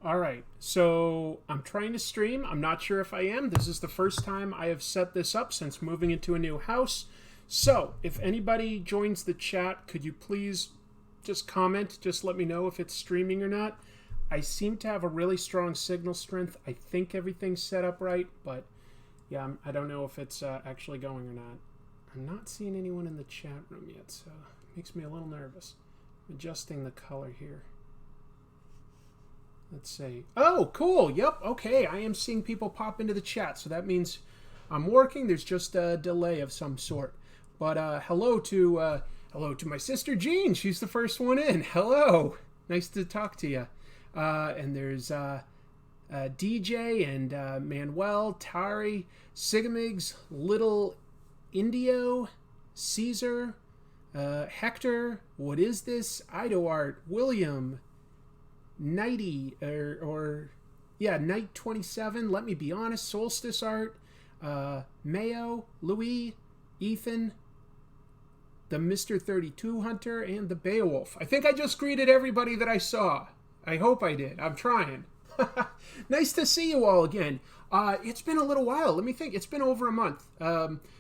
All right, so I'm trying to stream. I'm not sure if I am. This is the first time I have set this up since moving into a new house. So if anybody joins the chat, could you please just comment? Just let me know if it's streaming or not. I seem to have a really strong signal strength. I think everything's set up right, but yeah, I don't know if it's actually going or not. I'm not seeing anyone in the chat room yet, so it makes me a little nervous. I'm adjusting the color here. Let's see. Oh, cool. Yep. Okay. I am seeing people pop into the chat, so that means I'm working. There's just a delay of some sort. But hello to my sister Jean. She's the first one in. Hello. Nice to talk to you. And there's DJ and Manuel, Tari, Sigamigs, Little Indio, Caesar, Hector. What is this? Idoart, William. Nighty Night 27, Let Me Be Honest, Solstice Art, Mayo, Louis, Ethan, the Mr. 32 Hunter, and the Beowulf. I think I just greeted everybody that I saw. I hope I did. I'm trying. Nice to see you all again. It's been a little while. Let me think. It's been over a month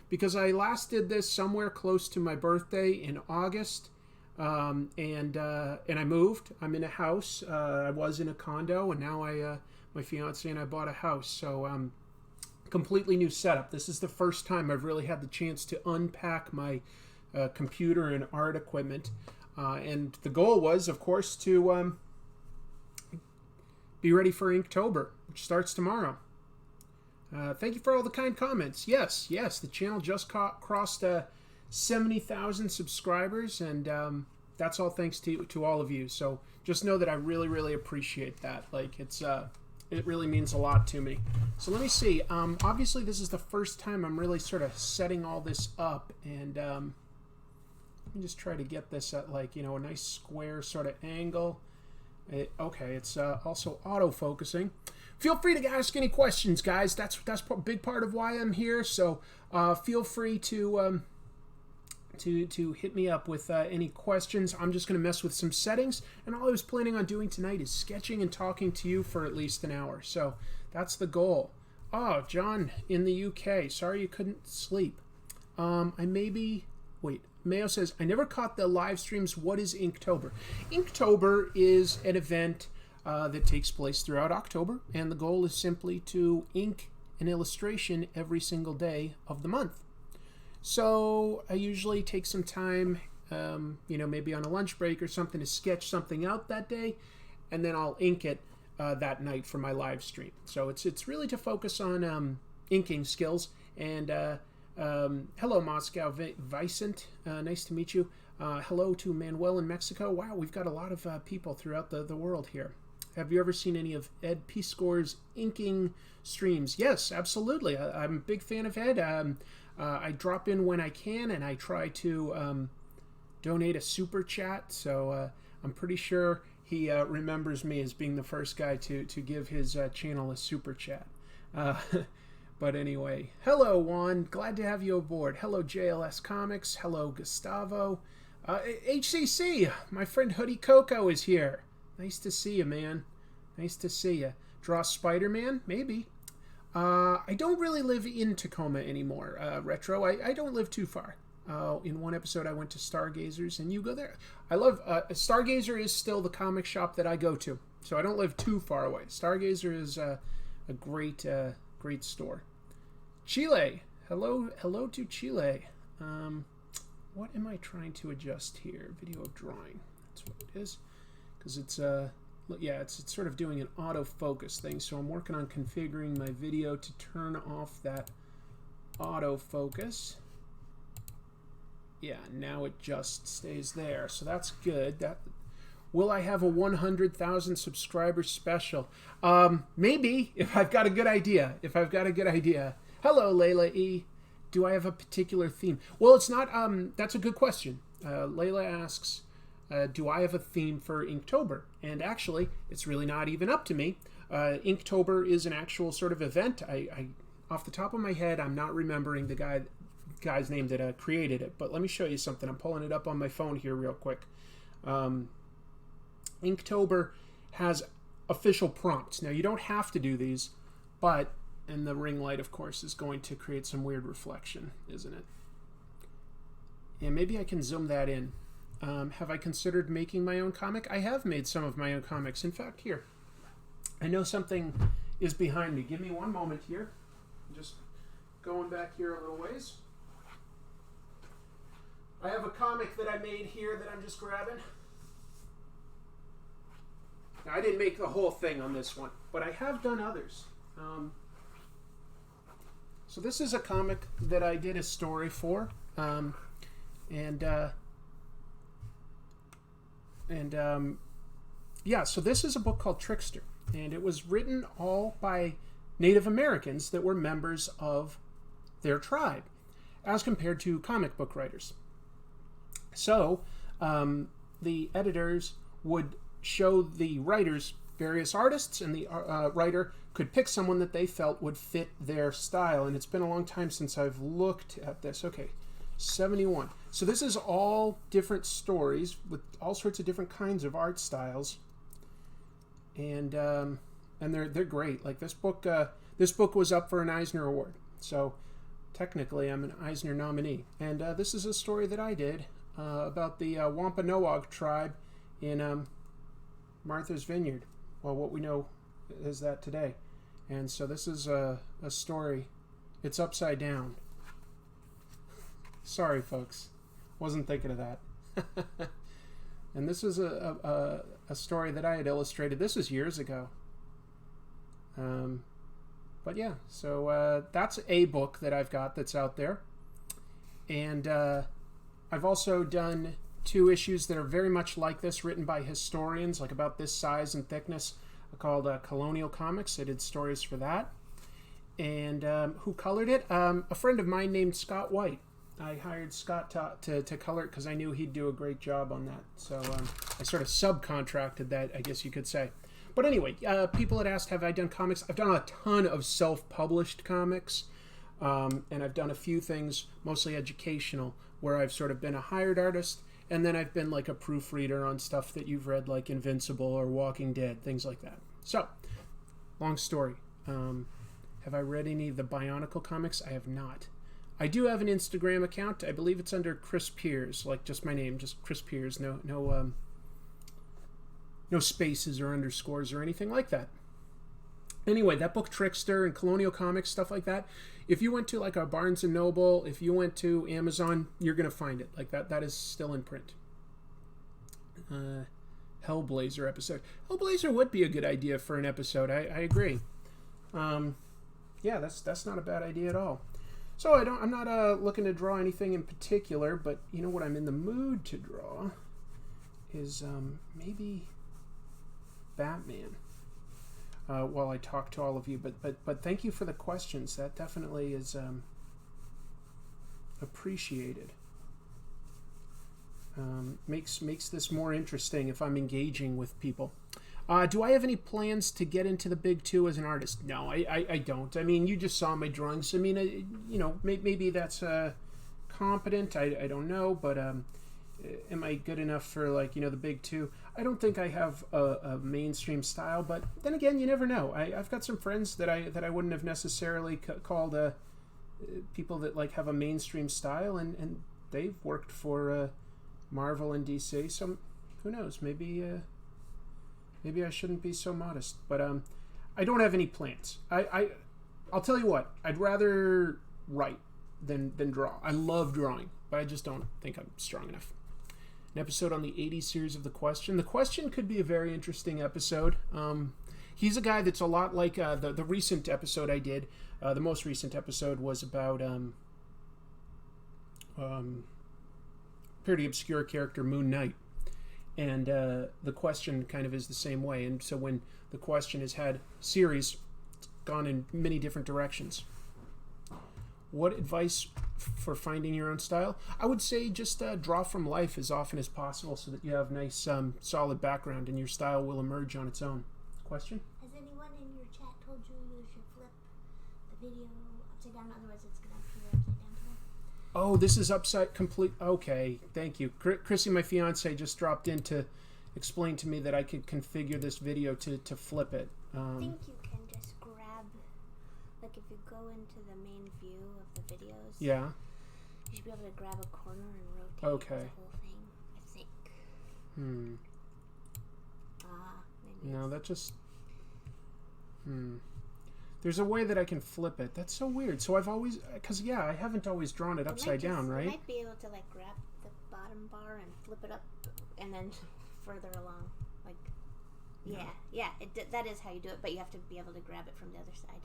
because I last did this somewhere close to my birthday in August. And I moved. I'm in a house. I was in a condo, and now my fiance and I bought a house. So completely new setup. This is the first time I've really had the chance to unpack my computer and art equipment. And the goal was, of course, to be ready for Inktober, which starts tomorrow. Thank you for all the kind comments. Yes, the channel just crossed 70,000 subscribers, and that's all thanks to all of you. So just know that I really, really appreciate that. Like, it really means a lot to me. So let me see. Obviously, this is the first time I'm really sort of setting all this up, and let me just try to get this at, like, a nice square sort of angle. Okay, it's also auto-focusing. Feel free to ask any questions, guys. That's a big part of why I'm here. So feel free to hit me up with any questions. I'm just going to mess with some settings, and all I was planning on doing tonight is sketching and talking to you for at least an hour. So that's the goal. Oh, John in the UK. Sorry you couldn't sleep. Mayo says, I never caught the live streams. What is Inktober? Inktober is an event that takes place throughout October, and the goal is simply to ink an illustration every single day of the month. So I usually take some time, maybe on a lunch break or something, to sketch something out that day, and then I'll ink it that night for my live stream. So it's really to focus on inking skills. And hello, Moscow Vicent. Nice to meet you. Hello to Manuel in Mexico. Wow, we've got a lot of people throughout the world here. Have you ever seen any of Ed Piscor's inking streams? Yes, absolutely. I'm a big fan of Ed. I drop in when I can, and I try to donate a super chat. So I'm pretty sure he remembers me as being the first guy to give his channel a super chat. But anyway, hello, Juan. Glad to have you aboard. Hello, JLS Comics. Hello, Gustavo. HCC, my friend Hoodie Coco is here. Nice to see you, man. Nice to see you. Draw Spider-Man? Maybe. I don't really live in Tacoma anymore, Retro. I don't live too far. In one episode, I went to Stargazers, and you go there. I love... Stargazer is still the comic shop that I go to, so I don't live too far away. Stargazer is a great store. Chile. Hello to Chile. What am I trying to adjust here? Video of drawing. That's what it is. Because it's sort of doing an autofocus thing. So I'm working on configuring my video to turn off that autofocus. Yeah, now it just stays there. So that's good. Will I have a 100,000 subscribers special? Maybe, if I've got a good idea. Hello, Layla E. Do I have a particular theme? Well, it's not. That's a good question. Layla asks, do I have a theme for Inktober? And actually, it's really not even up to me. Inktober is an actual sort of event. I off the top of my head, I'm not remembering the guy's name that created it. But let me show you something. I'm pulling it up on my phone here real quick. Inktober has official prompts. Now, you don't have to do these, but, and the ring light, of course, is going to create some weird reflection, isn't it? And maybe I can zoom that in. Have I considered making my own comic? I have made some of my own comics. In fact, here, I know something is behind me. Give me one moment here. I'm just going back here a little ways. I have a comic that I made here that I'm just grabbing. Now, I didn't make the whole thing on this one, but I have done others. So this is a comic that I did a story for, yeah, so this is a book called Trickster, and it was written all by Native Americans that were members of their tribe, as compared to comic book writers. So the editors would show the writers various artists, and the writer could pick someone that they felt would fit their style. And it's been a long time since I've looked at this. Okay, 71. So this is all different stories with all sorts of different kinds of art styles, and they're great. Like this book was up for an Eisner Award, so technically I'm an Eisner nominee. And this is a story that I did about the Wampanoag tribe in Martha's Vineyard. Well, what we know is that today. And so this is a story. It's upside down. Sorry, folks. Wasn't thinking of that. And this is a story that I had illustrated. This is years ago. But yeah, so that's a book that I've got that's out there. And I've also done 2 issues that are very much like this, written by historians, like about this size and thickness, called Colonial Comics. I did stories for that. And who colored it? A friend of mine named Scott White. I hired Scott to color it because I knew he'd do a great job on that. So I sort of subcontracted that, I guess you could say. But anyway, people had asked, have I done comics? I've done a ton of self-published comics. And I've done a few things, mostly educational, where I've sort of been a hired artist, and then I've been like a proofreader on stuff that you've read, like Invincible or Walking Dead, things like that. So, long story. Have I read any of the Bionicle comics? I have not. I do have an Instagram account. I believe it's under Chris Piers, like just my name, just Chris Piers. No spaces or underscores or anything like that. Anyway, that book, Trickster, and Colonial Comics, stuff like that, if you went to like a Barnes & Noble, if you went to Amazon, you're going to find it. Like that is still in print. Hellblazer episode. Hellblazer would be a good idea for an episode. I agree. Yeah, that's not a bad idea at all. So I'm not looking to draw anything in particular, but you know what I'm in the mood to draw is maybe Batman. While I talk to all of you, but thank you for the questions. That definitely is appreciated. Makes this more interesting if I'm engaging with people. Do I have any plans to get into the big 2 as an artist? No, I don't. I mean, you just saw my drawings. I mean, maybe that's competent. I don't know, but am I good enough for the big 2? I don't think I have a mainstream style, but then again, you never know. I've got some friends that I wouldn't have necessarily called people that have a mainstream style, and they've worked for Marvel and DC. So who knows? Maybe I shouldn't be so modest. But I don't have any plans. I'll tell you what. I'd rather write than draw. I love drawing, but I just don't think I'm strong enough. An episode on the 80s series of The Question. The Question could be a very interesting episode. He's a guy that's a lot like the recent episode I did. The most recent episode was about pretty obscure character Moon Knight. And The Question kind of is the same way. And so when The Question has had series, it's gone in many different directions. What advice for finding your own style? I would say just draw from life as often as possible so that you have nice, solid background and your style will emerge on its own. Question? Has anyone in your chat told you should flip the video upside down? Otherwise, it's going to appear upside down today. Oh, this is upside complete. Okay, thank you. Chrissy, my fiance, just dropped in to explained to me that I could configure this video to flip it. I think you can just grab, like if you go into the main view of the videos, yeah, you should be able to grab a corner and rotate the whole thing, I think. Maybe No, that just... There's a way that I can flip it. That's so weird. So I've always... Because, yeah, I haven't always drawn it upside down, right? You might be able to, like, grab the bottom bar and flip it up and then further along. Like, yeah. That is how you do it, but you have to be able to grab it from the other side.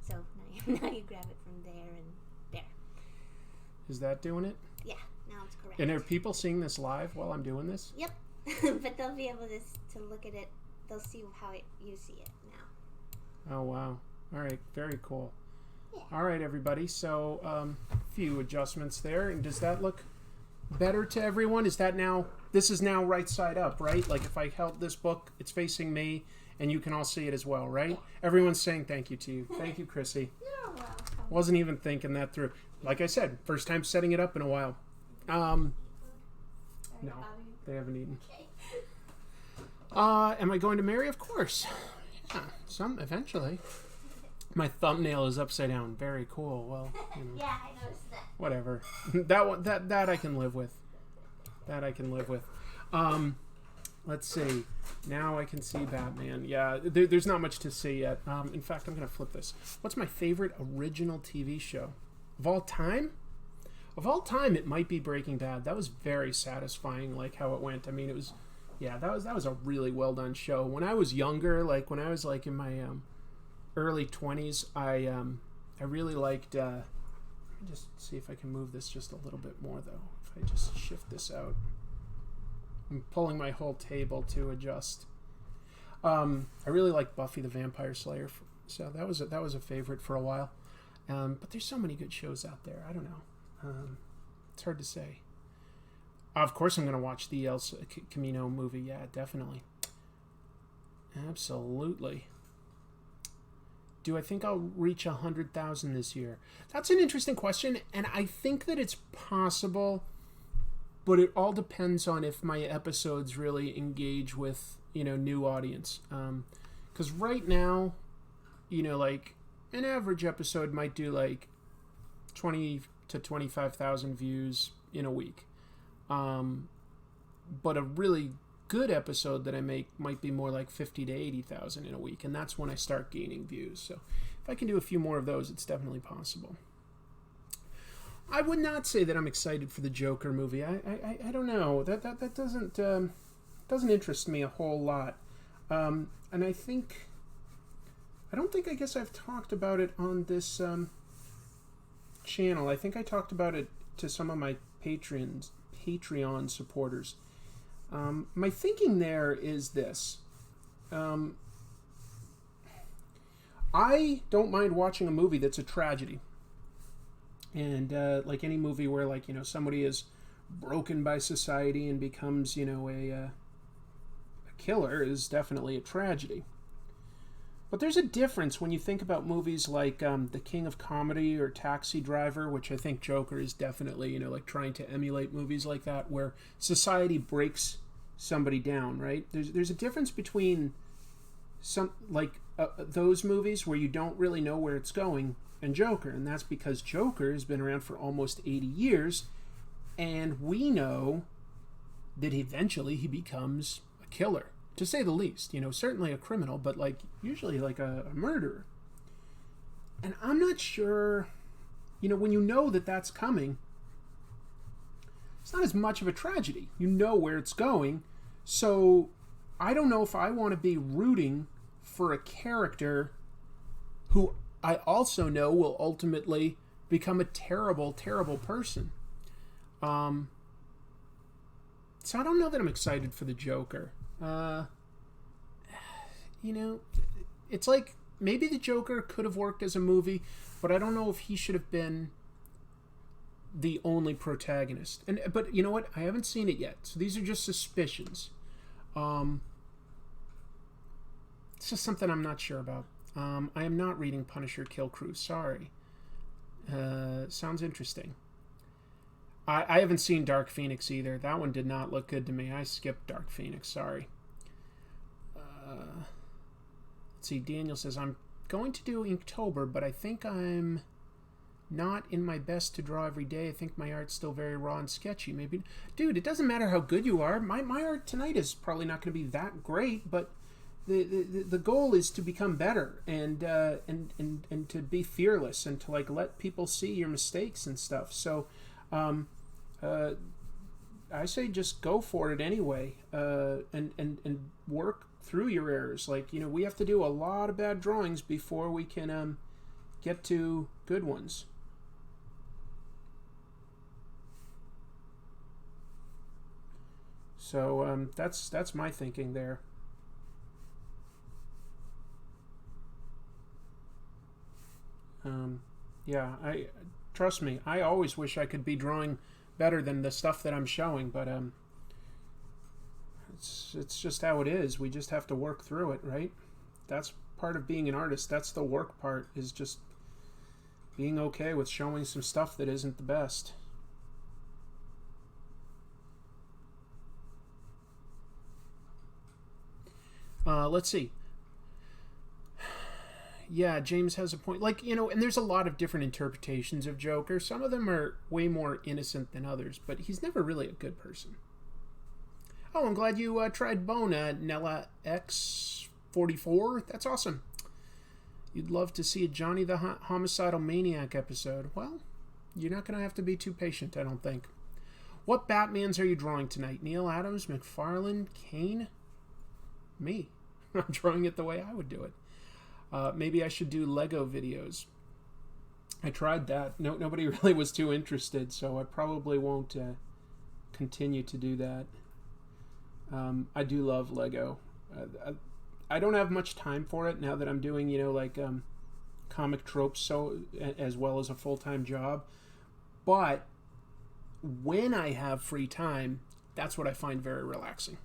So now you grab it from there and there. Is that doing it? Yeah, now it's correct. And are people seeing this live while I'm doing this? Yep. But they'll be able to look at it. They'll see how you see it now. Oh, wow. All right. Very cool. Yeah. All right, everybody. So a few adjustments there. And does that look better to everyone? Is that now... This is now right side up, right? Like if I held this book, it's facing me, and you can all see it as well, right? Yeah. Everyone's saying thank you to you. Thank you, Chrissy. You're welcome. Wasn't even thinking that through. Like I said, first time setting it up in a while. No, they haven't eaten. Okay. Am I going to marry? Of course. Yeah, eventually. My thumbnail is upside down. Very cool. Well, you know. Yeah, I noticed that. Whatever. That I can live with. That I can live with. Let's see. Now I can see Batman. Yeah, there's not much to see yet. In fact, I'm going to flip this. What's my favorite original TV show? Of all time? Of all time, it might be Breaking Bad. That was very satisfying, like how it went. I mean, it was... Yeah, that was a really well done show. When I was younger, like when I was like in my early 20s, I really liked... let me just see if I can move this just a little bit more, though. If I just shift this out. I'm pulling my whole table to adjust. I really like Buffy the Vampire Slayer, so that was a favorite for a while. But there's so many good shows out there. I don't know. It's hard to say. Of course, I'm going to watch the El Camino movie. Yeah, definitely. Absolutely. Do I think I'll reach 100,000 this year? That's an interesting question, and I think that it's possible, but it all depends on if my episodes really engage with, new audience. Because right now, like, an average episode might do, like, 20 to 25,000 views in a week. But a really good episode that I make might be more like 50 to 80,000 in a week, and that's when I start gaining views. So if I can do a few more of those, it's definitely possible. I would not say that I'm excited for the Joker movie. I don't know. That doesn't interest me a whole lot. And I guess I've talked about it on this channel. I think I talked about it to some of my Patreon supporters. My thinking there is this. I don't mind watching a movie that's a tragedy. And like any movie where, like, somebody is broken by society and becomes, a killer is definitely a tragedy. But there's a difference when you think about movies like The King of Comedy or Taxi Driver, which I think Joker is definitely, like trying to emulate movies like that where society breaks somebody down, right? There's a difference between those movies where you don't really know where it's going and Joker, and that's because Joker has been around for almost 80 years, and we know that eventually he becomes a killer. To say the least, certainly a criminal, but like usually like a murderer. And I'm not sure, when you know that that's coming, it's not as much of a tragedy. You know where it's going. So I don't know if I want to be rooting for a character who I also know will ultimately become a terrible, terrible person. So I don't know that I'm excited for the Joker. It's like maybe the Joker could have worked as a movie, but I don't know if he should have been the only protagonist. But you know what? I haven't seen it yet, so these are just suspicions. It's just something I'm not sure about. I am not reading Punisher Kill Crew. Sorry. Sounds interesting. I haven't seen Dark Phoenix either. That one did not look good to me. I skipped Dark Phoenix. Sorry. Let's see. Daniel says, I'm going to do Inktober, but I think I'm not in my best to draw every day. I think my art's still very raw and sketchy. Maybe, dude, it doesn't matter how good you are. My art tonight is probably not going to be that great, but the goal is to become better and to be fearless and to like let people see your mistakes and stuff. So I say just go for it anyway, and work through your errors. Like, you know, we have to do a lot of bad drawings before we can get to good ones. So that's my thinking there. Yeah, trust me, I always wish I could be drawing better than the stuff that I'm showing, but it's just how it is. We just have to work through it, right? That's part of being an artist. That's the work part, is just being okay with showing some stuff that isn't the best. Let's see. Yeah, James has a point. Like, you know, and there's a lot of different interpretations of Joker. Some of them are way more innocent than others, but he's never really a good person. Oh, I'm glad you tried Bone, Nella X44. That's awesome. You'd love to see a Johnny the Homicidal Maniac episode. Well, you're not going to have to be too patient, I don't think. What Batmans are you drawing tonight? Neil Adams, McFarlane, Kane? Me. I'm drawing it the way I would do it. Maybe I should do Lego videos. I tried that. Nobody really was too interested, so I probably won't continue to do that. I do love Lego. I don't have much time for it now that I'm doing, you know, like comic tropes, so as well as a full-time job. But when I have free time, that's what I find very relaxing.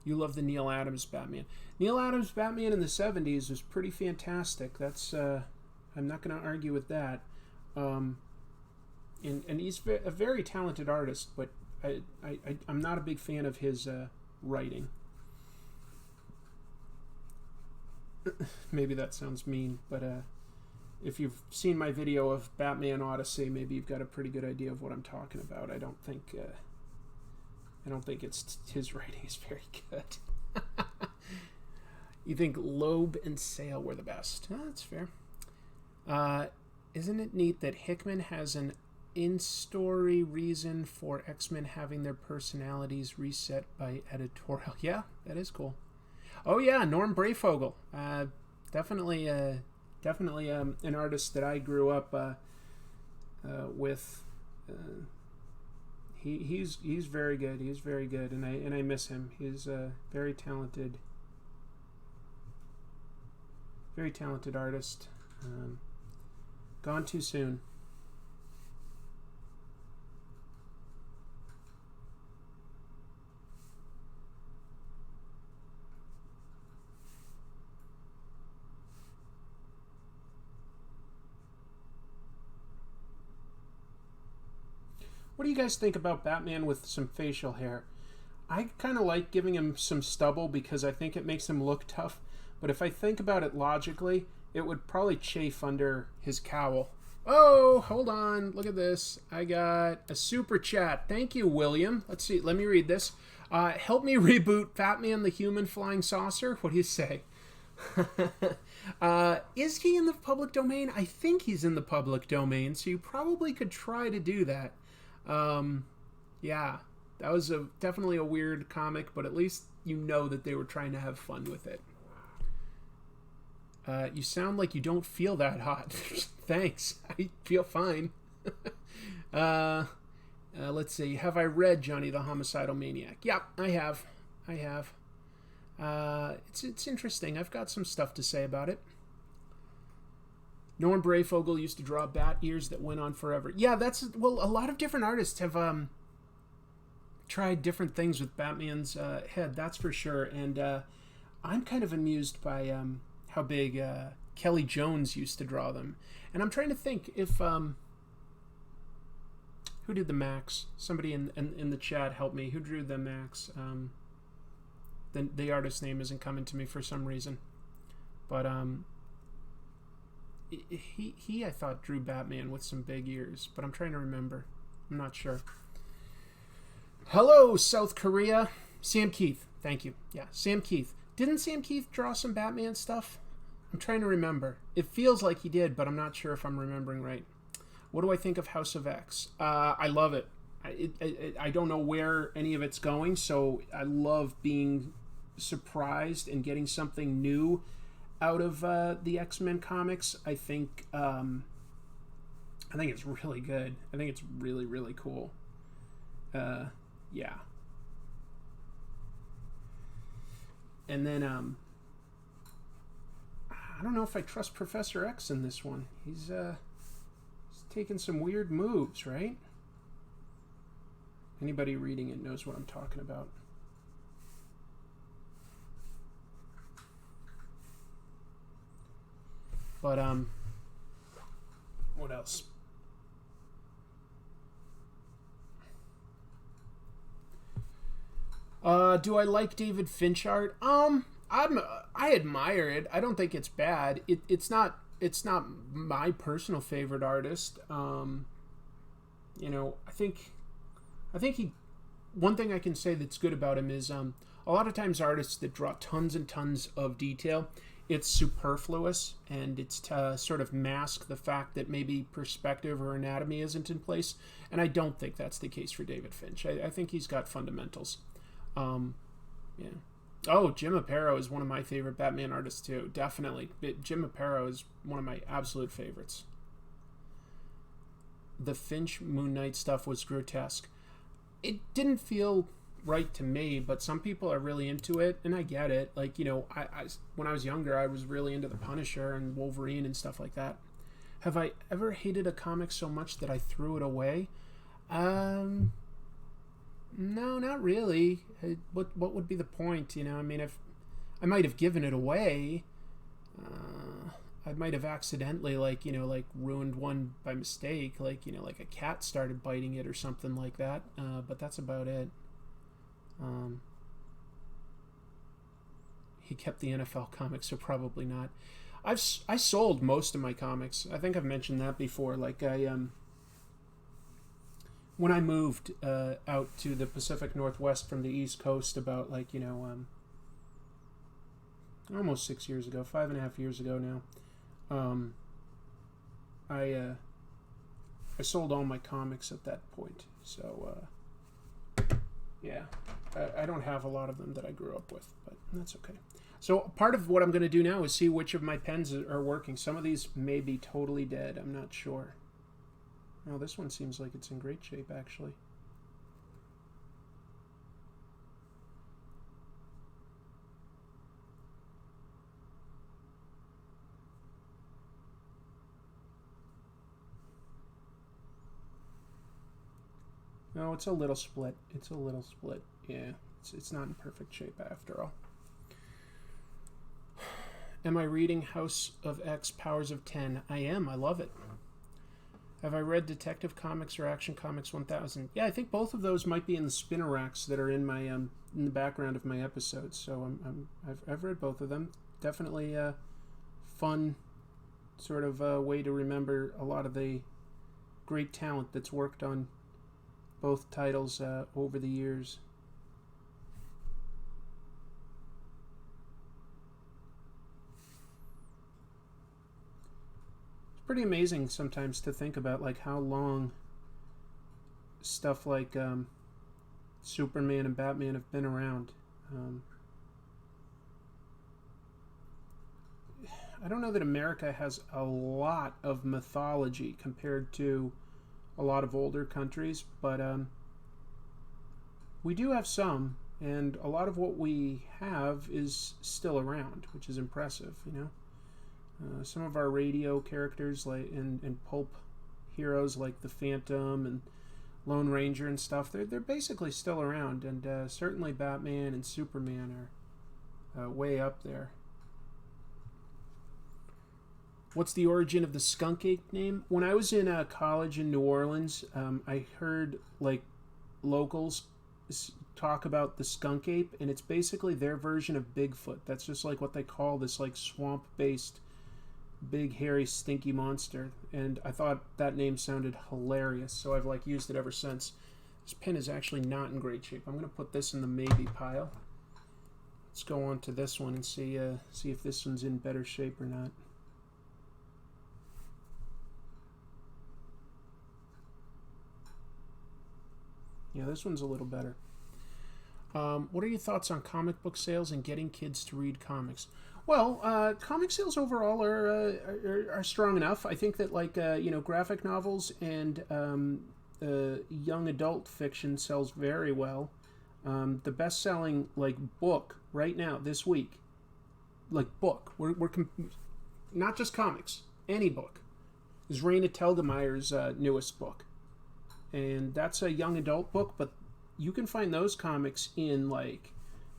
You love the Neil Adams Batman. Neil Adams Batman in the 70s was pretty fantastic. That's I'm not going to argue with that. And he's a very talented artist, but I'm not a big fan of his writing. Maybe that sounds mean, but if you've seen my video of Batman Odyssey, maybe you've got a pretty good idea of what I'm talking about. I don't think it's his writing is very good. You think Loeb and Sale were the best? Oh, that's fair. Isn't it neat that Hickman has an in-story reason for X-Men having their personalities reset by editorial? Yeah, that is cool. Oh yeah, Norm Brayfogle. Definitely an artist that I grew up with. He's very good. He's very good, and I miss him. He's a very talented artist. Gone too soon. What do you guys think about Batman with some facial hair? I kind of like giving him some stubble because I think it makes him look tough. But if I think about it logically, it would probably chafe under his cowl. Oh, hold on. Look at this. I got a super chat. Thank you, William. Let's see. Let me read this. Help me reboot Batman the Human Flying Saucer. What do you say? Is he in the public domain? I think he's in the public domain, so you probably could try to do that. Yeah, that was definitely a weird comic, but at least you know that they were trying to have fun with it. You sound like you don't feel that hot. Thanks. I feel fine. Let's see. Have I read Johnny the Homicidal Maniac? Yeah, I have. It's interesting. I've got some stuff to say about it. Norm Brayfogle used to draw bat ears that went on forever. Yeah, a lot of different artists have tried different things with Batman's head, that's for sure. And I'm kind of amused by how big Kelly Jones used to draw them. And I'm trying to think if who did the Max? Somebody in the chat help me. Who drew the Max? The artist's name isn't coming to me for some reason, but he I thought drew Batman with some big ears, but I'm trying to remember. I'm not sure. Hello, South Korea. Sam Keith. Thank you. Yeah, Sam Keith. Didn't Sam Keith draw some Batman stuff? I'm trying to remember. It feels like he did, but I'm not sure if I'm remembering right. What do I think of House of X? I love it. I don't know where any of it's going, so I love being surprised and getting something new out of the X-Men comics. I think it's really good. I think it's really, really cool. Yeah. And then I don't know if I trust Professor X in this one. He's taking some weird moves, right? Anybody reading it knows what I'm talking about. But what else? Do I like David Finch art? I admire it. I don't think it's bad. It's not my personal favorite artist. You know, I think he. One thing I can say that's good about him is a lot of times artists that draw tons and tons of detail, it's superfluous and it's to sort of mask the fact that maybe perspective or anatomy isn't in place. And I don't think that's the case for David Finch. I think he's got fundamentals. Yeah. Oh, Jim Aparo is one of my favorite Batman artists too. Definitely. Jim Aparo is one of my absolute favorites. The Finch Moon Knight stuff was grotesque. It didn't feel right to me, but some people are really into it, and I get it. Like, you know, I when I was younger, I was really into the Punisher and Wolverine and stuff like that. Have I ever hated a comic so much that I threw it away? No, not really. What would be the point? You know, I mean, if I might have given it away, I might have accidentally, like, you know, like ruined one by mistake, like, you know, like a cat started biting it or something like that. But that's about it. He kept the NFL comics, so probably not. I sold most of my comics. I think I've mentioned that before. Like when I moved out to the Pacific Northwest from the East Coast about, like, you know, almost 6 years ago, 5.5 years ago now, I sold all my comics at that point. So, yeah, I don't have a lot of them that I grew up with, but that's okay. So part of what I'm going to do now is see which of my pens are working. Some of these may be totally dead. I'm not sure. Oh, this one seems like it's in great shape, actually. No, it's a little split. It's a little split. Yeah, it's not in perfect shape after all. Am I reading House of X Powers of 10? I am. I love it. Have I read Detective Comics or Action Comics 1000? Yeah, I think both of those might be in the spinner racks that are in my in the background of my episodes. So I've read both of them. Definitely a fun sort of way to remember a lot of the great talent that's worked on both titles over the years. Pretty amazing sometimes to think about, like, how long stuff like Superman and Batman have been around. I don't know that America has a lot of mythology compared to a lot of older countries, but we do have some, and a lot of what we have is still around, which is impressive, you know. Some of our radio characters, like and pulp heroes like the Phantom and Lone Ranger and stuff, they're basically still around, and certainly Batman and Superman are way up there. What's the origin of the skunk ape name? When I was in college in New Orleans, I heard like locals talk about the skunk ape, and it's basically their version of Bigfoot. That's just like what they call this like swamp-based big hairy stinky monster, and I thought that name sounded hilarious, so I've like used it ever since. This pen is actually not in great shape. I'm going to put this in the maybe pile. Let's go on to this one and see if this one's in better shape or not. Yeah, this one's a little better. What are your thoughts on comic book sales and getting kids to read comics? Well, comic sales overall are strong enough. I think that like graphic novels and young adult fiction sells very well. The best-selling like book right now this week, like book, we're not just comics, any book, is Raina Telgemeier's newest book. And that's a young adult book, but you can find those comics in like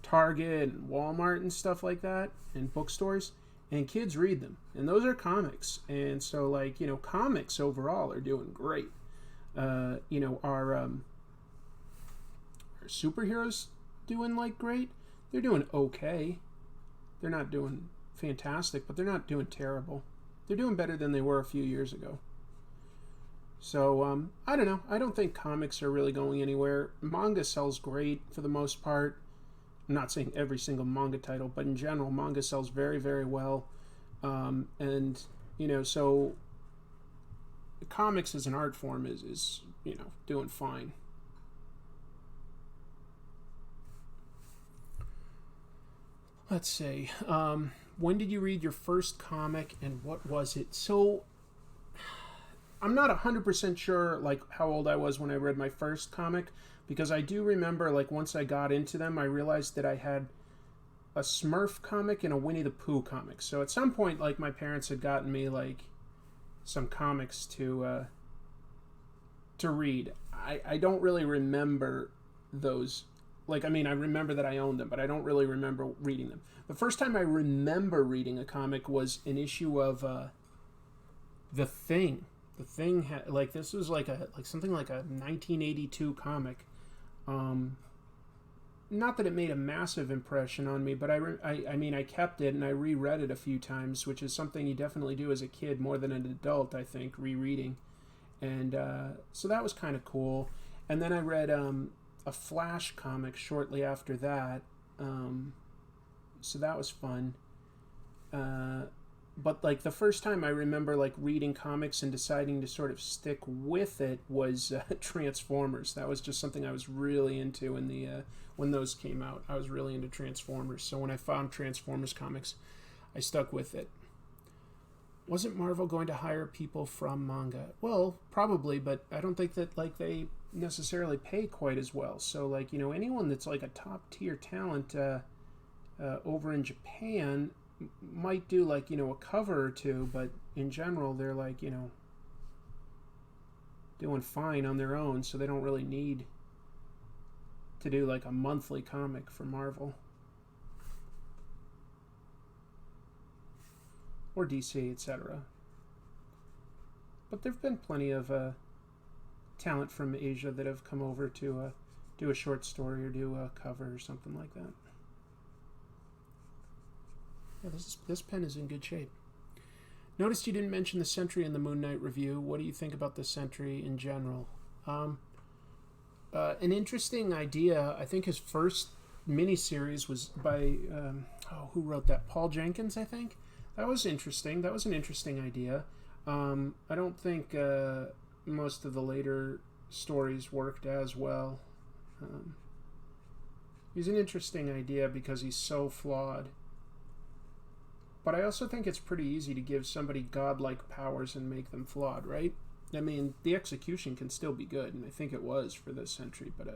Target and Walmart and stuff like that, and bookstores, and kids read them. And those are comics. And so like, comics overall are doing great. Our superheroes doing like great. They're doing okay. They're not doing fantastic, but they're not doing terrible. They're doing better than they were a few years ago. So, I don't know. I don't think comics are really going anywhere. Manga sells great for the most part. I'm not saying every single manga title, but in general, manga sells very, very well. So comics as an art form is doing fine. Let's see. When did you read your first comic and what was it? So I'm not 100% sure like how old I was when I read my first comic, because I do remember like once I got into them, I realized that I had a Smurf comic and a Winnie the Pooh comic. So at some point, like my parents had gotten me like some comics to read. I don't really remember those. Like, I mean, I remember that I owned them, but I don't really remember reading them. The first time I remember reading a comic was an issue of The Thing. The Thing had like this was like something like a 1982 comic. Not that it made a massive impression on me, but I mean I kept it and I reread it a few times, which is something you definitely do as a kid more than an adult, I think, rereading. And so that was kind of cool. And then I read a Flash comic shortly after that, so that was fun. But like the first time I remember like reading comics and deciding to sort of stick with it was Transformers. That was just something I was really into in the when those came out. I was really into Transformers. So when I found Transformers comics, I stuck with it. Wasn't Marvel going to hire people from manga? Well, probably, but I don't think that like they necessarily pay quite as well. So like anyone that's like a top tier talent over in Japan might do like a cover or two, but in general they're like doing fine on their own, so they don't really need to do like a monthly comic for Marvel or DC, etc. But there've been plenty of talent from Asia that have come over to do a short story or do a cover or something like that. Yeah, this pen is in good shape. Noticed you didn't mention the Sentry in the Moon Knight review. What do you think about the Sentry in general? An interesting idea. I think his first miniseries was by who wrote that? Paul Jenkins, I think. That was interesting. That was an interesting idea. I don't think most of the later stories worked as well. He's an interesting idea because he's so flawed. But I also think it's pretty easy to give somebody godlike powers and make them flawed, right? I mean, the execution can still be good, and I think it was for this Sentry, but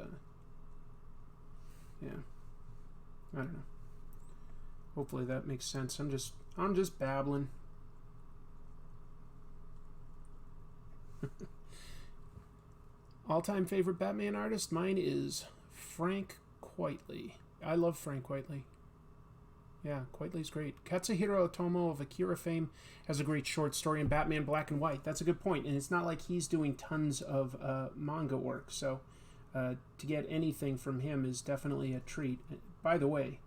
yeah. I don't know. Hopefully that makes sense. I'm just babbling. All-time favorite Batman artist? Mine is Frank Quitely. I love Frank Quitely. Yeah, Quite Lee's great. Katsuhiro Otomo of Akira fame has a great short story in Batman Black and White. That's a good point. And it's not like he's doing tons of manga work. So to get anything from him is definitely a treat. By the way,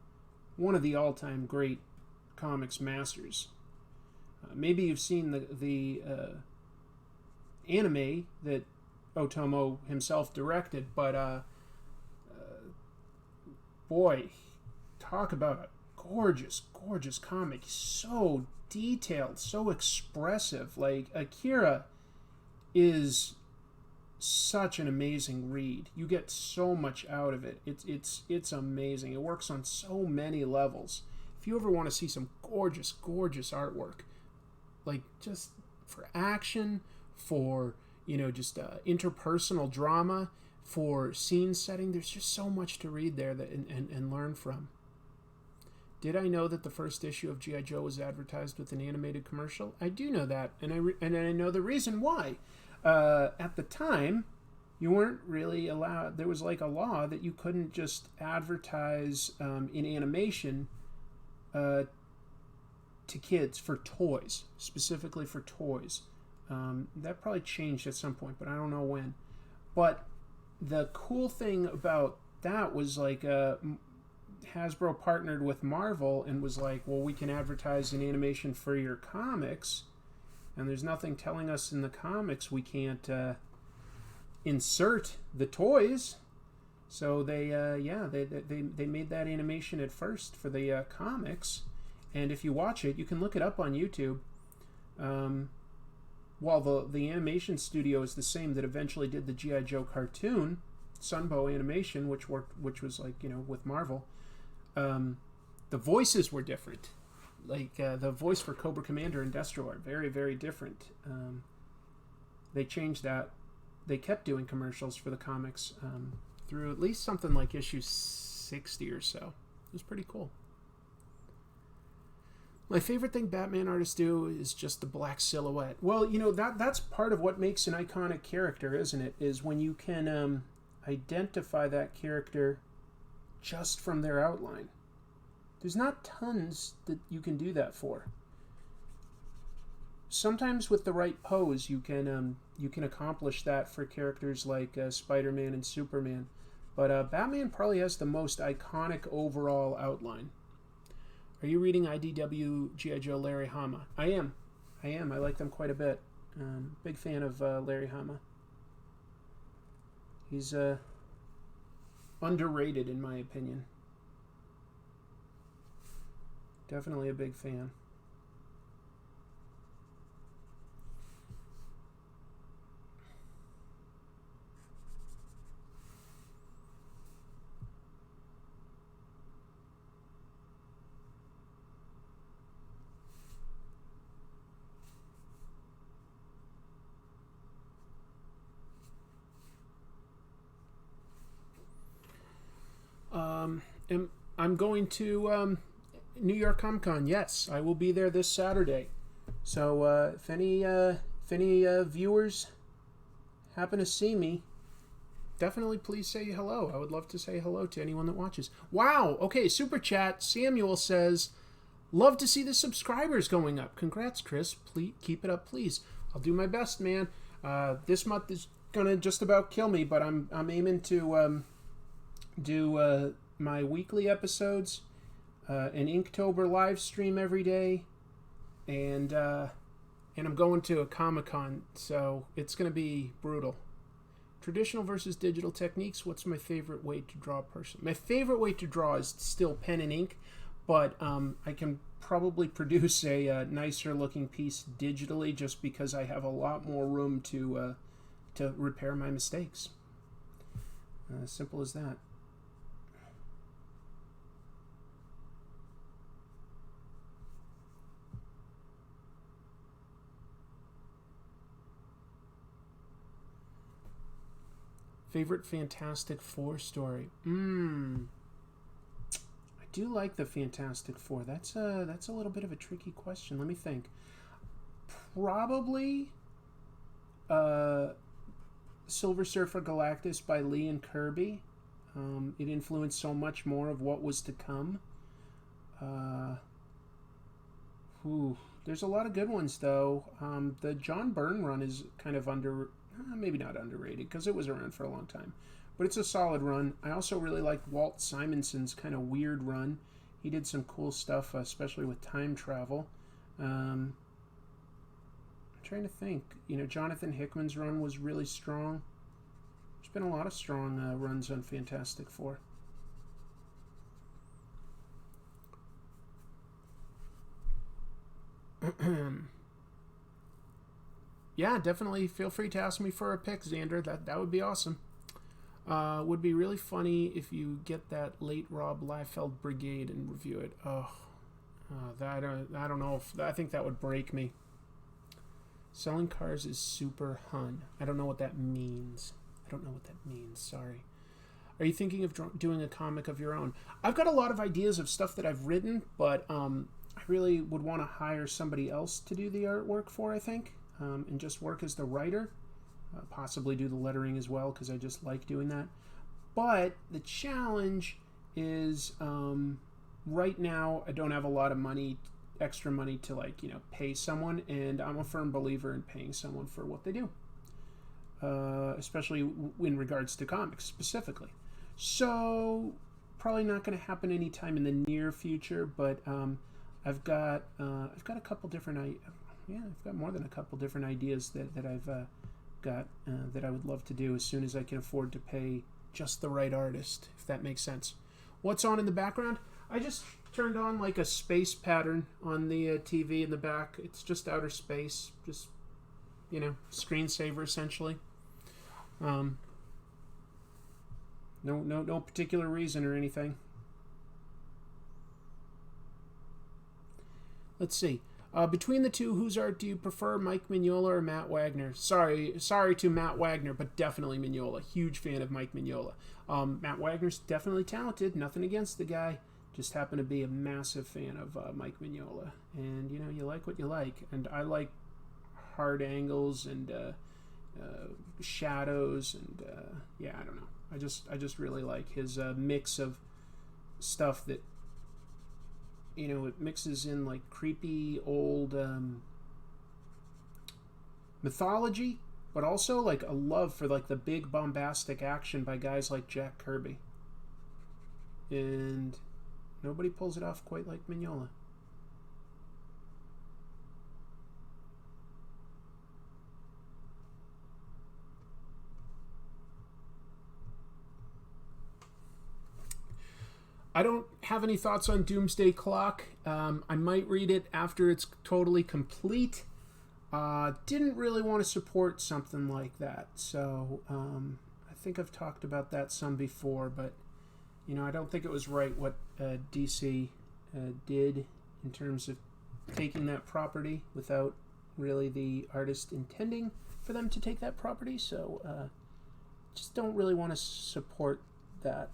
one of the all-time great comics masters. Maybe you've seen the anime that Otomo himself directed, but boy, talk about a gorgeous, gorgeous comic. So detailed, so expressive. Like, Akira is such an amazing read. You get so much out of it. It's amazing. It works on so many levels. If you ever want to see some gorgeous, gorgeous artwork, like just for action, for just interpersonal drama, for scene setting, there's just so much to read there and learn from. Did I know that the first issue of G.I. Joe was advertised with an animated commercial? I do know that, and I know the reason why. At the time, you weren't really allowed. There was like a law that you couldn't just advertise in animation to kids for toys, specifically for toys. That probably changed at some point, but I don't know when. But the cool thing about that was like Hasbro partnered with Marvel and was like, well, we can advertise in animation for your comics, and there's nothing telling us in the comics we can't insert the toys. So they made that animation at first for the comics, and if you watch it, you can look it up on YouTube. While the animation studio is the same that eventually did the G.I. Joe cartoon, Sunbow Animation, which was like, with Marvel, the voices were different. Like the voice for Cobra Commander and Destro are very, very different. They changed that. They kept doing commercials for the comics through at least something like issue 60 or so. It was pretty cool. My favorite thing Batman artists do is just the black silhouette. Well, that's part of what makes an iconic character, isn't it? Is when you can identify that character just from their outline. There's not tons that you can do that for. Sometimes with the right pose, you can accomplish that for characters like Spider-Man and Superman. But Batman probably has the most iconic overall outline. Are you reading IDW G.I. Joe Larry Hama? I am. I like them quite a bit. Big fan of Larry Hama. He's underrated in my opinion. Definitely a big fan. I'm going to New York Comic Con. Yes, I will be there this Saturday. So if any viewers happen to see me, definitely please say hello. I would love to say hello to anyone that watches. Wow. Okay, super chat. Samuel says, "Love to see the subscribers going up. Congrats, Chris. Please keep it up, please. I'll do my best, man. This month is gonna just about kill me, but I'm aiming to do my weekly episodes, an Inktober live stream every day, and I'm going to a Comic-Con, so it's going to be brutal. Traditional versus digital techniques, what's my favorite way to draw personally? My favorite way to draw is still pen and ink, but I can probably produce a nicer looking piece digitally just because I have a lot more room to repair my mistakes. Simple as that. Favorite Fantastic Four story? I do like the Fantastic Four. That's a little bit of a tricky question. Let me think. Probably Silver Surfer Galactus by Lee and Kirby. It influenced so much more of what was to come. There's a lot of good ones, though. The John Byrne run is kind of maybe not underrated, because it was around for a long time. But it's a solid run. I also really like Walt Simonson's kind of weird run. He did some cool stuff, especially with time travel. I'm trying to think. Jonathan Hickman's run was really strong. There's been a lot of strong runs on Fantastic Four. Yeah, definitely feel free to ask me for a pick, Xander. That would be awesome. Would be really funny if you get that late Rob Liefeld Brigade and review it. I don't know if I think that would break me. Selling cars is super hun. I don't know what that means. Sorry. Are you thinking of doing a comic of your own? I've got a lot of ideas of stuff that I've written, but I really would want to hire somebody else to do the artwork for, I think, and just work as the writer. Possibly do the lettering as well, because I just like doing that. But the challenge is right now I don't have a lot of extra money to pay someone, and I'm a firm believer in paying someone for what they do, especially in regards to comics specifically. So probably not going to happen anytime in the near future, but I've got a couple different I've got more than a couple different ideas that I've got that I would love to do as soon as I can afford to pay just the right artist, if that makes sense. What's on in the background? I just turned on like a space pattern on the TV in the back. It's just outer space, just screensaver essentially. No particular reason or anything. Let's see. Between the two, whose art do you prefer, Mike Mignola or Matt Wagner? Sorry to Matt Wagner, but definitely Mignola. Huge fan of Mike Mignola. Matt Wagner's definitely talented. Nothing against the guy. Just happen to be a massive fan of Mike Mignola. And, you like what you like. And I like hard angles and shadows. And, I don't know. I just really like his mix of stuff that, it mixes in like creepy old mythology, but also like a love for like the big bombastic action by guys like Jack Kirby. And nobody pulls it off quite like Mignola. I don't have any thoughts on Doomsday Clock. I might read it after it's totally complete. Didn't really want to support something like that. So I think I've talked about that some before, but I don't think it was right what DC did in terms of taking that property without really the artist intending for them to take that property. So just don't really want to support that.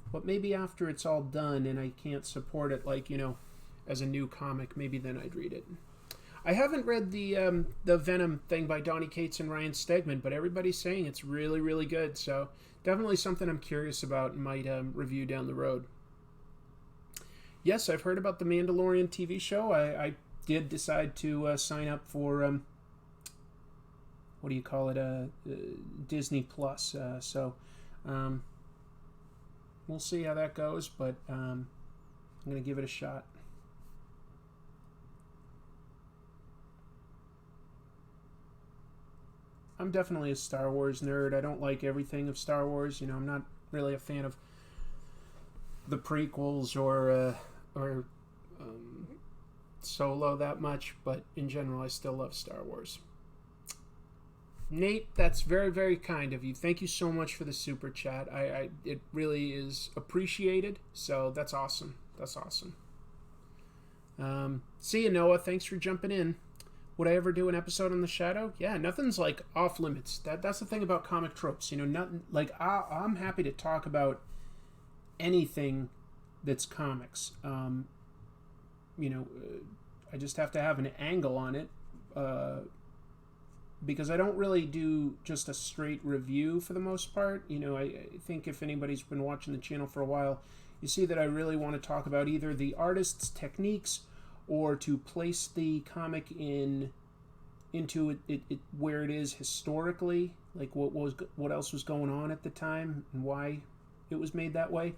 But maybe after it's all done and I can't support it, as a new comic, maybe then I'd read it. I haven't read the Venom thing by Donny Cates and Ryan Stegman, but everybody's saying it's really, really good. So definitely something I'm curious about and might review down the road. Yes, I've heard about the Mandalorian TV show. I did decide to sign up for, what do you call it, Disney Plus. We'll see how that goes, but I'm going to give it a shot. I'm definitely a Star Wars nerd. I don't like everything of Star Wars. I'm not really a fan of the prequels or Solo that much, but in general, I still love Star Wars. Nate, that's very, very kind of you. Thank you so much for the super chat. It really is appreciated. So that's awesome. See you, Noah. Thanks for jumping in. Would I ever do an episode on The Shadow? Yeah, nothing's like off limits. That's the thing about comic tropes. Nothing like I'm happy to talk about anything that's comics. I just have to have an angle on it. Because I don't really do just a straight review for the most part. I think if anybody's been watching the channel for a while, you see that I really want to talk about either the artist's techniques or to place the comic into it where it is historically, like what else was going on at the time and why it was made that way.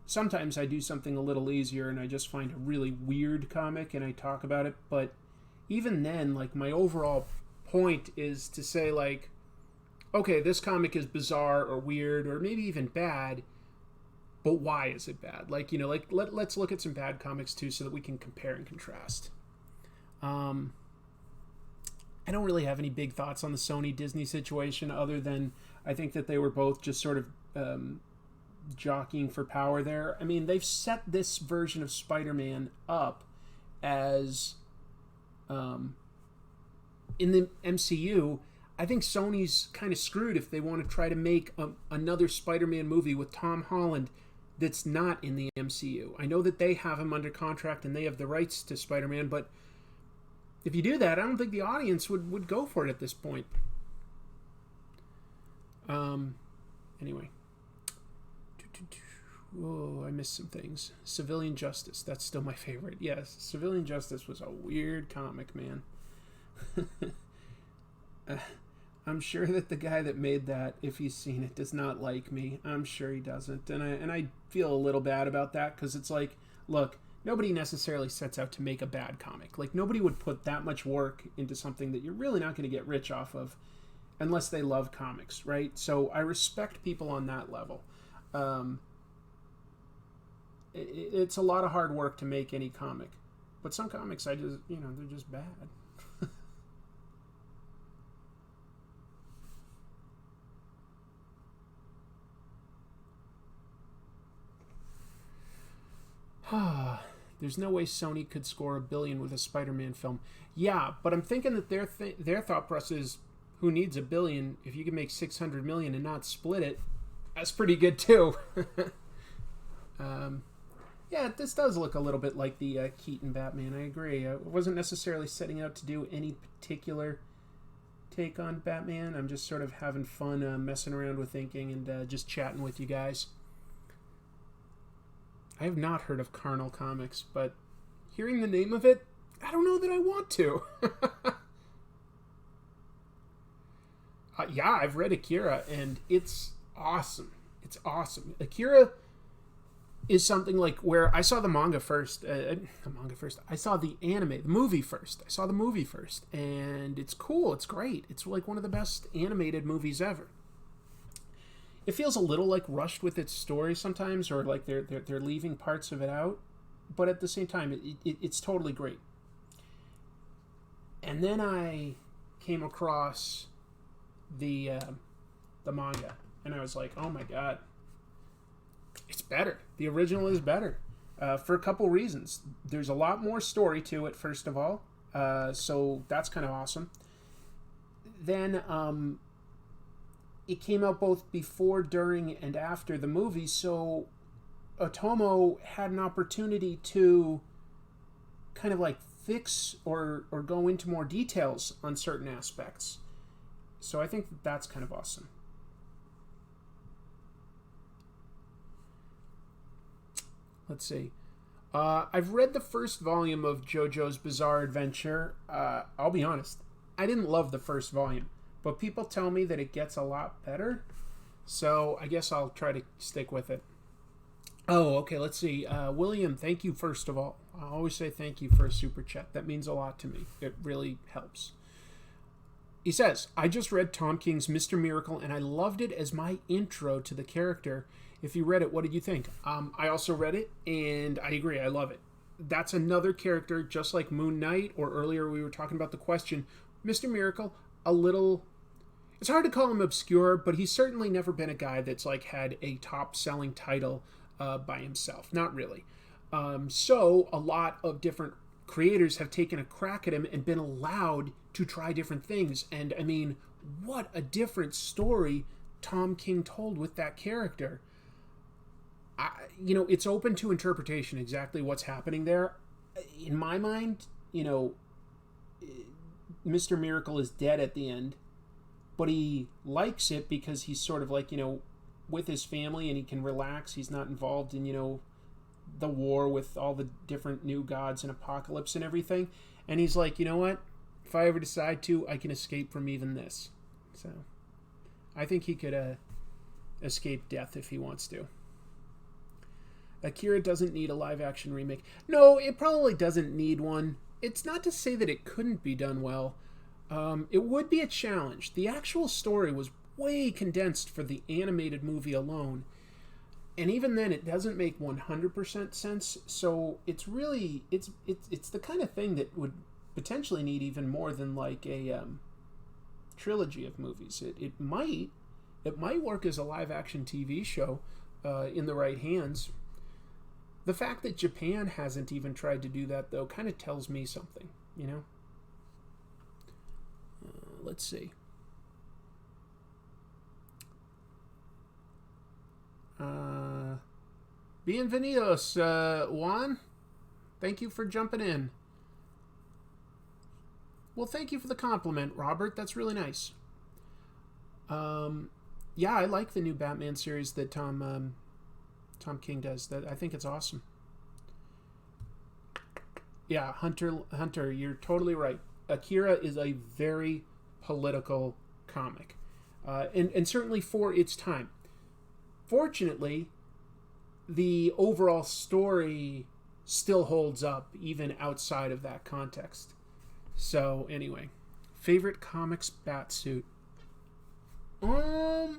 Sometimes I do something a little easier and I just find a really weird comic and I talk about it, but even then, like, my overall point is to say, like, okay, this comic is bizarre or weird or maybe even bad, but why is it bad? Like, you know, like let's look at some bad comics too so that we can compare and contrast. I don't really have any big thoughts on the Sony-Disney situation other than I think that they were both just sort of jockeying for power there. I mean, they've set this version of Spider-Man up as... in the MCU, I think Sony's kind of screwed if they want to try to make another Spider-Man movie with Tom Holland that's not in the MCU. I know that they have him under contract and they have the rights to Spider-Man, but if you do that, I don't think the audience would go for it at this point. Anyway. Oh, I missed some things. Civilian Justice, that's still my favorite. Yes, Civilian Justice was a weird comic, man. I'm sure that the guy that made that, if he's seen it, does not like me. I'm sure he doesn't. And I feel a little bad about that because it's like, look, nobody necessarily sets out to make a bad comic. Like, nobody would put that much work into something that you're really not going to get rich off of unless they love comics, right? So I respect people on that level. It's a lot of hard work to make any comic. But some comics, they're just bad. There's no way Sony could score $1 billion with a Spider-Man film. Yeah, but I'm thinking that their thought process is, who needs $1 billion? If you can make $600 million and not split it, that's pretty good too. Yeah, this does look a little bit like the Keaton Batman. I agree. I wasn't necessarily setting out to do any particular take on Batman. I'm just sort of having fun messing around with inking and just chatting with you guys. I have not heard of Carnal Comics, but hearing the name of it, I don't know that I want to. Yeah, I've read Akira, and it's awesome. It's awesome. Akira is something like where I saw the manga first. I saw the anime, the movie first. I saw the movie first, and it's cool. It's great. It's like one of the best animated movies ever. It feels a little like rushed with its story sometimes, or like they're leaving parts of it out. But at the same time, it's totally great. And then I came across the manga, and I was like, oh my god, it's better. The original is better for a couple reasons. There's a lot more story to it, first of all, so that's kind of awesome. Then it came out both before, during, and after the movie, so Otomo had an opportunity to kind of like fix or go into more details on certain aspects. So I think that's kind of awesome. Let's see. I've read the first volume of JoJo's Bizarre Adventure. I'll be honest, I didn't love the first volume, but people tell me that it gets a lot better, so I guess I'll try to stick with it. Oh, okay, let's see. William, thank you first of all. I always say thank you for a super chat. That means a lot to me. It really helps. He says, I just read Tom King's Mr. Miracle, and I loved it as my intro to the character. If you read it, what did you think? I also read it, and I agree. I love it. That's another character, just like Moon Knight, or earlier we were talking about the Question. Mr. Miracle, a little... It's hard to call him obscure, but he's certainly never been a guy that's like had a top-selling title by himself. Not really. So a lot of different creators have taken a crack at him and been allowed to try different things. And I mean, what a different story Tom King told with that character. It's open to interpretation exactly what's happening there. In my mind, Mr. Miracle is dead at the end, but he likes it because he's sort of like, with his family and he can relax. He's not involved in, the war with all the different new gods and apocalypse and everything. And he's like, you know what? If I ever decide to, I can escape from even this. So I think he could escape death if he wants to. Akira doesn't need a live-action remake. No, it probably doesn't need one. It's not to say that it couldn't be done well. It would be a challenge. The actual story was way condensed for the animated movie alone. And even then, it doesn't make 100% sense. So it's really, it's the kind of thing that would potentially need even more than like a trilogy of movies. It might work as a live-action TV show in the right hands. The fact that Japan hasn't even tried to do that, though, kind of tells me something, Let's see. Bienvenidos, Juan. Thank you for jumping in. Well, thank you for the compliment, Robert. That's really nice. Yeah, I like the new Batman series that Tom King does. I think it's awesome. Yeah, Hunter, you're totally right. Akira is a very political comic, and certainly for its time. Fortunately, the overall story still holds up even outside of that context. So anyway, favorite comics Batsuit. I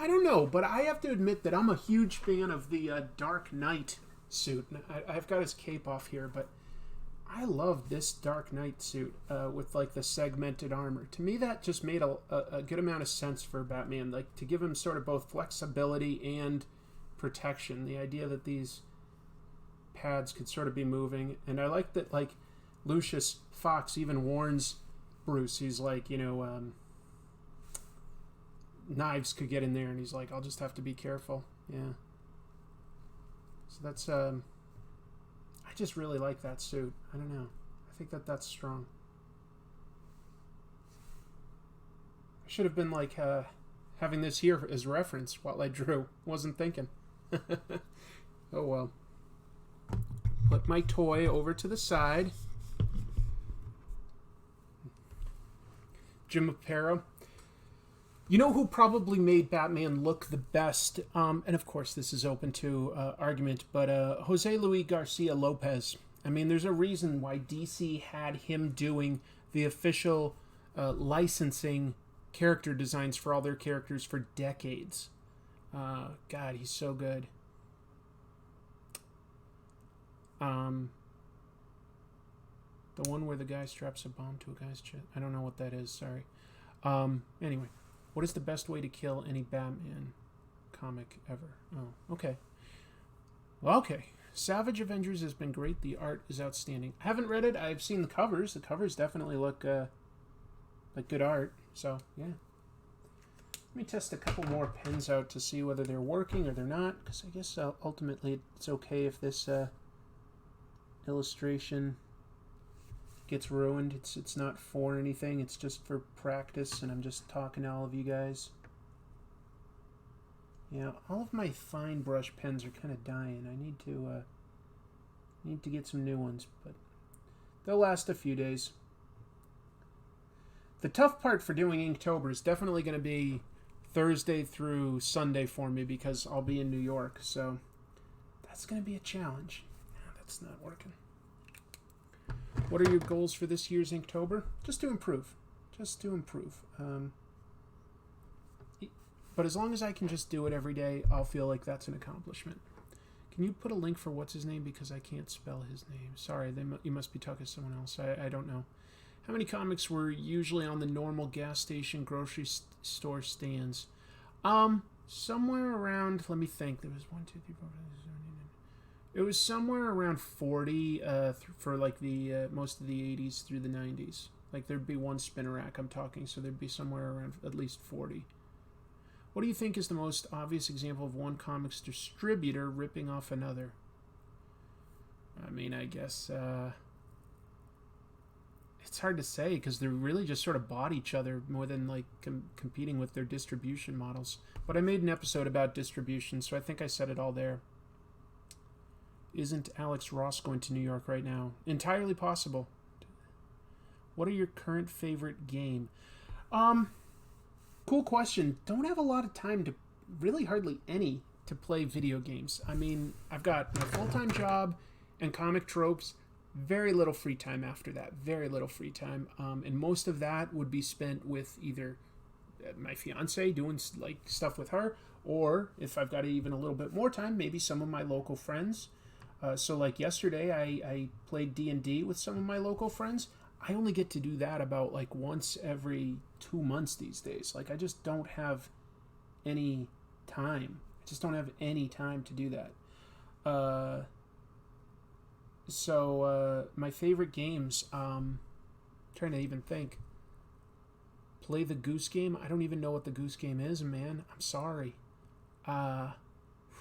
don't know, but I have to admit that I'm a huge fan of the Dark Knight suit. I've got his cape off here, but I love this Dark Knight suit with like the segmented armor. To me, that just made a good amount of sense for Batman, like to give him sort of both flexibility and protection. The idea that these pads could sort of be moving, and I like that like Lucius Fox even warns Bruce. He's like, knives could get in there, and he's like, I'll just have to be careful. Yeah. So that's I just really like that suit. I don't know. I think that's strong. I should have been like having this here as reference while I drew. Wasn't thinking. Oh well. Put my toy over to the side. Jim Aparo. You know who probably made Batman look the best? And of course, this is open to argument, but Jose Luis Garcia Lopez. I mean, there's a reason why DC had him doing the official licensing character designs for all their characters for decades. God, he's so good. The one where the guy straps a bomb to a guy's chest. I don't know what that is, sorry. Anyway. What is the best way to kill any Batman comic ever? Oh, okay. Well, okay. Savage Avengers has been great. The art is outstanding. I haven't read it. I've seen the covers. The covers definitely look like good art. So, yeah. Let me test a couple more pens out to see whether they're working or they're not. Because I guess ultimately it's okay if this illustration gets ruined. It's not for anything. It's just for practice, and I'm just talking to all of you guys. Yeah, all of my fine brush pens are kind of dying. I need to get some new ones, but they'll last a few days. The tough part for doing Inktober is definitely going to be Thursday through Sunday for me because I'll be in New York, so that's going to be a challenge. Yeah, that's not working. What are your goals for this year's Inktober? Just to improve. But as long as I can just do it every day, I'll feel like that's an accomplishment. Can you put a link for what's his name? Because I can't spell his name. Sorry, you must be talking to someone else. I don't know. How many comics were usually on the normal gas station, grocery store stands? Somewhere around, let me think. There was 1, 2, 3, 4, 5, 6, 7, 8, 9. It was somewhere around 40 for like the most of the 80s through the 90s. Like there'd be one spinner rack I'm talking, so there'd be somewhere around at least 40. What do you think is the most obvious example of one comics distributor ripping off another? I mean, I guess it's hard to say because they're really just sort of bought each other more than like competing with their distribution models. But I made an episode about distribution, so I think I said it all there. Isn't Alex Ross going to New York right now? Entirely possible. What are your current favorite game? Cool question. Don't have a lot of time to, really hardly any, to play video games. I mean, I've got my full-time job and comic tropes. Very little free time after that. Very little free time. And most of that would be spent with either my fiance, doing like stuff with her, or if I've got even a little bit more time, maybe some of my local friends. So like yesterday, I played D&D with some of my local friends. I only get to do that about like once every 2 months these days. Like I just don't have any time. I just don't have any time to do that. So my favorite games, trying to even think. Play the Goose Game. I don't even know what the Goose Game is, man. I'm sorry.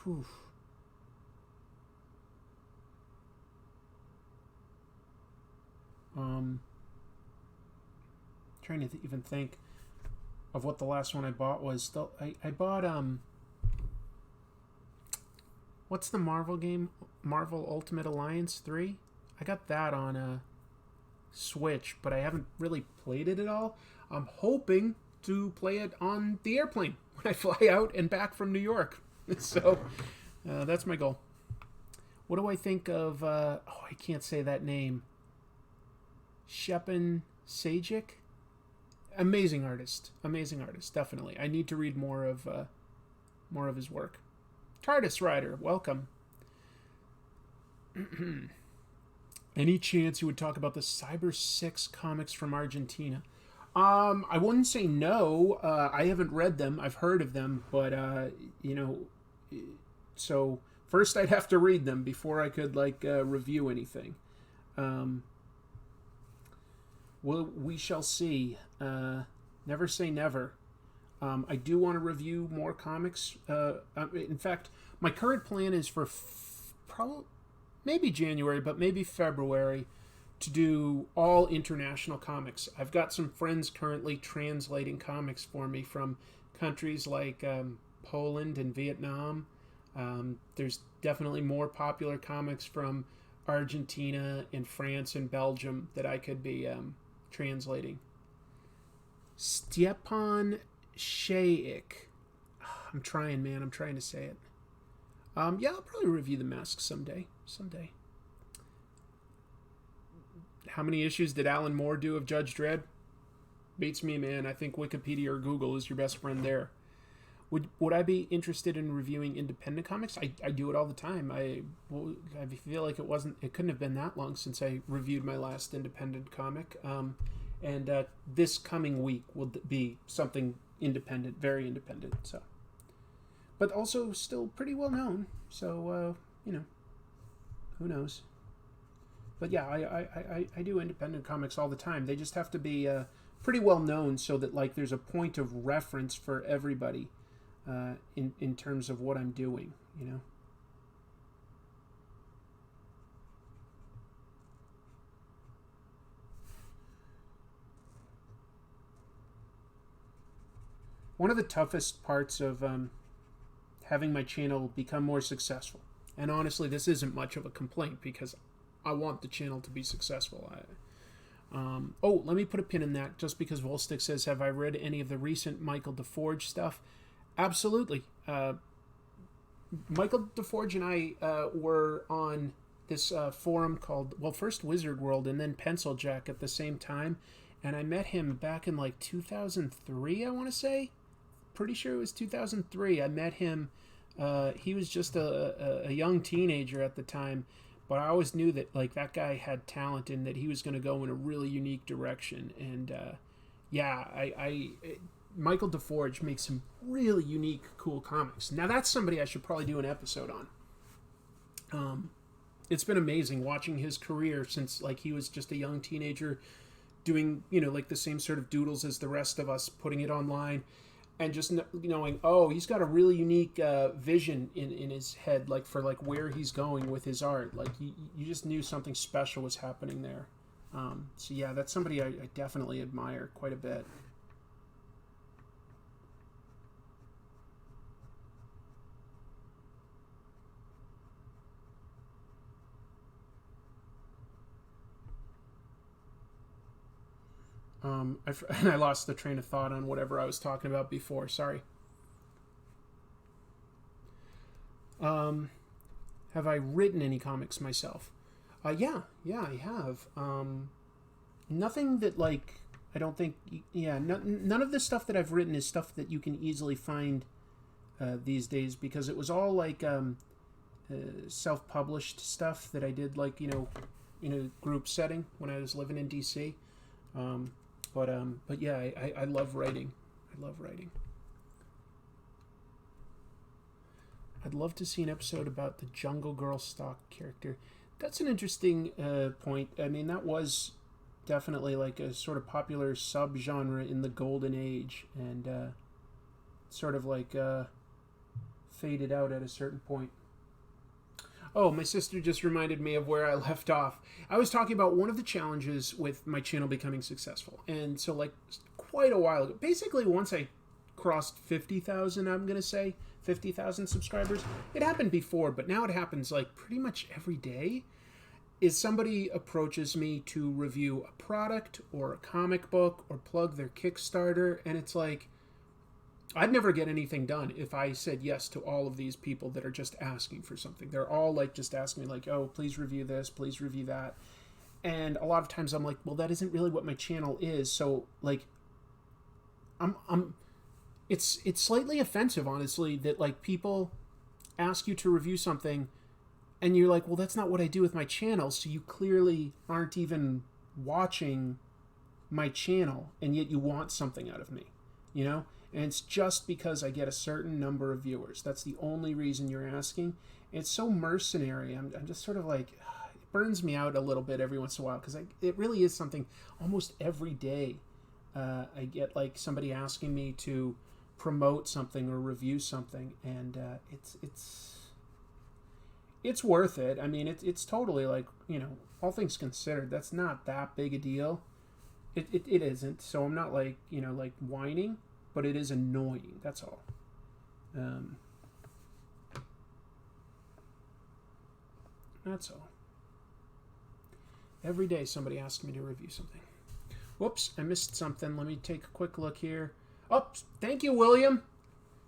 Whew. Trying to even think of what the last one I bought was. I bought what's the Marvel game? Marvel Ultimate Alliance 3? I got that on a Switch, but I haven't really played it at all. I'm hoping to play it on the airplane when I fly out and back from New York. So that's my goal. What do I think of I can't say that name. Shepan Sajic? Amazing artist, definitely. I need to read more of his work. TARDIS Rider, welcome. Any chance you would talk about the Cyber 6 comics from Argentina? I wouldn't say no. I haven't read them. I've heard of them, but so first I'd have to read them before I could review anything. Well, we shall see. Never say never. I do want to review more comics. In fact, my current plan is for probably maybe January, but maybe February, to do all international comics. I've got some friends currently translating comics for me from countries like Poland and Vietnam. There's definitely more popular comics from Argentina and France and Belgium that I could be translating. Stepan Shaik. I'm trying to say it. Yeah, I'll probably review The Mask someday. How many issues did Alan Moore do of Judge Dredd? Beats me, man. I think Wikipedia or Google is your best friend there. Would I be interested in reviewing independent comics? I do it all the time. I feel like it couldn't have been that long since I reviewed my last independent comic. And this coming week will be something independent, very independent. So, but also still pretty well known. So who knows? But yeah, I do independent comics all the time. They just have to be pretty well known so that there's a point of reference for everybody in terms of what I'm doing, One of the toughest parts of having my channel become more successful, and honestly, this isn't much of a complaint because I want the channel to be successful. Let me put a pin in that just because Volstick says, have I read any of the recent Michael DeForge stuff? Absolutely. Michael DeForge and I were on this forum called, first Wizard World and then Pencil Jack at the same time. And I met him back in 2003, I want to say. Pretty sure it was 2003. I met him. He was just a young teenager at the time. But I always knew that that guy had talent and that he was going to go in a really unique direction. And Michael DeForge makes some really unique, cool comics. Now that's somebody I should probably do an episode on. It's been amazing watching his career since he was just a young teenager doing the same sort of doodles as the rest of us, putting it online. And just knowing, he's got a really unique vision in his head, for where he's going with his art. You just knew something special was happening there. So yeah, that's somebody I definitely admire quite a bit. And I lost the train of thought on whatever I was talking about before. Sorry. Have I written any comics myself? Yeah, I have. Nothing that, like, I don't think, none of the stuff that I've written is stuff that you can easily find these days, because it was all like self-published stuff that I did, like, in a group setting when I was living in DC. But yeah, I love writing. I love writing. I'd love to see an episode about the Jungle Girl stock character. That's an interesting point. I mean, that was definitely like a sort of popular subgenre in the Golden Age, and sort of like faded out at a certain point. Oh, my sister just reminded me of where I left off. I was talking about one of the challenges with my channel becoming successful. And so, like, quite a while ago, basically once I crossed 50,000, I'm going to say, 50,000 subscribers. It happened before, but now it happens, like, pretty much every day, is somebody approaches me to review a product or a comic book or plug their Kickstarter, and it's like, I'd never get anything done if I said yes to all of these people that are just asking for something. They're all like just asking me like, oh, please review this, please review that. And a lot of times I'm like, well, that isn't really what my channel is. So like, it's slightly offensive, honestly, that like people ask you to review something and you're like, well, that's not what I do with my channel. So you clearly aren't even watching my channel, and yet you want something out of me, And it's just because I get a certain number of viewers. That's the only reason you're asking. It's so mercenary. I'm just sort of like, it burns me out a little bit every once in a while, because it really is something almost every day. I get like somebody asking me to promote something or review something, and it's worth it. I mean, it's totally like, all things considered, that's not that big a deal. It isn't. So I'm not like, like whining. But it is annoying, that's all. That's all. Every day somebody asks me to review something. Whoops, I missed something. Let me take a quick look here. Oh, thank you, William.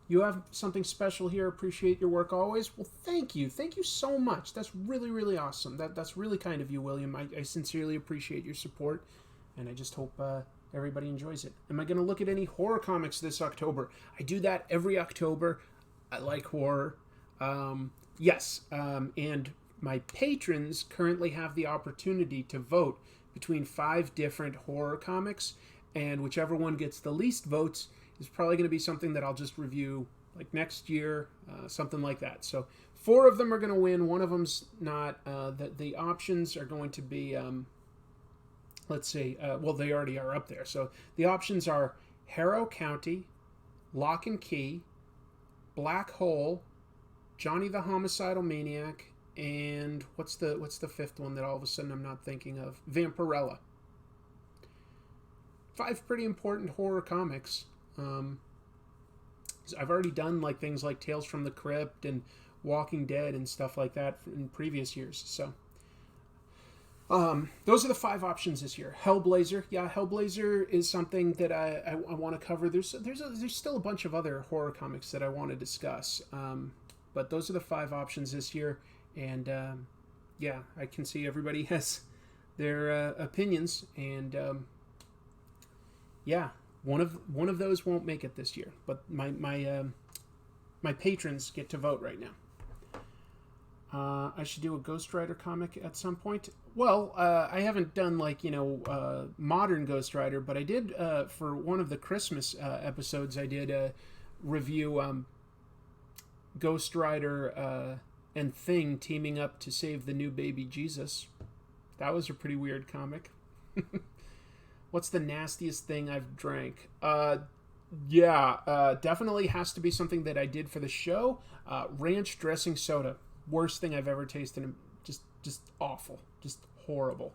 You have something special here. Appreciate your work always. Well, thank you. Thank you so much. That's really, really awesome. That's really kind of you, William. I sincerely appreciate your support, and I just hope everybody enjoys it. Am I going to look at any horror comics this October? I do that every October. I like horror. Yes. And my patrons currently have the opportunity to vote between 5 different horror comics, and whichever one gets the least votes is probably going to be something that I'll just review like next year, something like that. So 4 of them are going to win. One of them's not. The options are going to be... let's see, well, they already are up there. So the options are Harrow County, Lock and Key, Black Hole, Johnny the Homicidal Maniac, and what's the 5th one that all of a sudden I'm not thinking of? Vampirella. 5 pretty important horror comics. I've already done like things like Tales from the Crypt and Walking Dead and stuff like that in previous years. So those are the 5 options this year. Hellblazer, yeah, Hellblazer is something that I want to cover. There's still a bunch of other horror comics that I want to discuss, but those are the 5 options this year. And yeah, I can see everybody has their opinions, and yeah, one of those won't make it this year. But my patrons get to vote right now. I should do a Ghost Rider comic at some point. Well, I haven't done like, modern Ghost Rider, but I did, for one of the Christmas episodes, I did review Ghost Rider and Thing teaming up to save the new baby Jesus. That was a pretty weird comic. What's the nastiest thing I've drank? Yeah, definitely has to be something that I did for the show. Ranch dressing soda. Worst thing I've ever tasted. Just awful. Just horrible.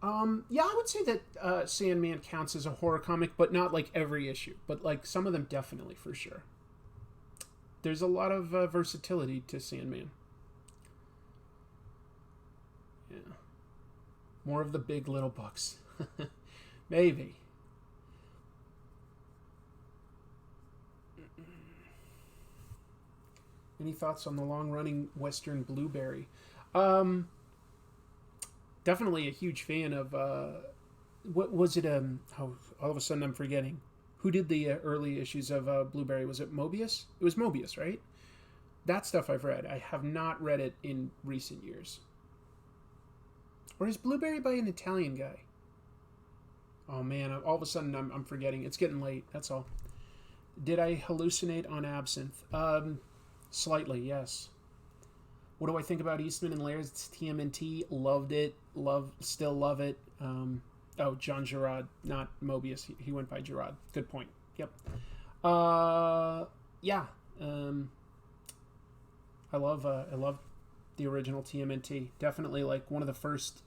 Yeah, I would say that Sandman counts as a horror comic, but not like every issue. But like some of them definitely, for sure. There's a lot of versatility to Sandman. Yeah. More of the big little books. Maybe. Any thoughts on the long-running Western Blueberry? Definitely a huge fan of what was it? Oh, all of a sudden I'm forgetting. Who did the early issues of Blueberry? Was it Mobius? It was Mobius, right? That stuff I've read. I have not read it in recent years. Or is Blueberry by an Italian guy? Oh man, all of a sudden I'm forgetting. It's getting late, that's all. Did I hallucinate on Absinthe? Slightly, yes. What do I think about Eastman and Laird's TMNT? Loved it. Still love it. John Gerard, not Mobius. He went by Gerard. Good point. Yep. Yeah. I love the original TMNT. Definitely like one of the first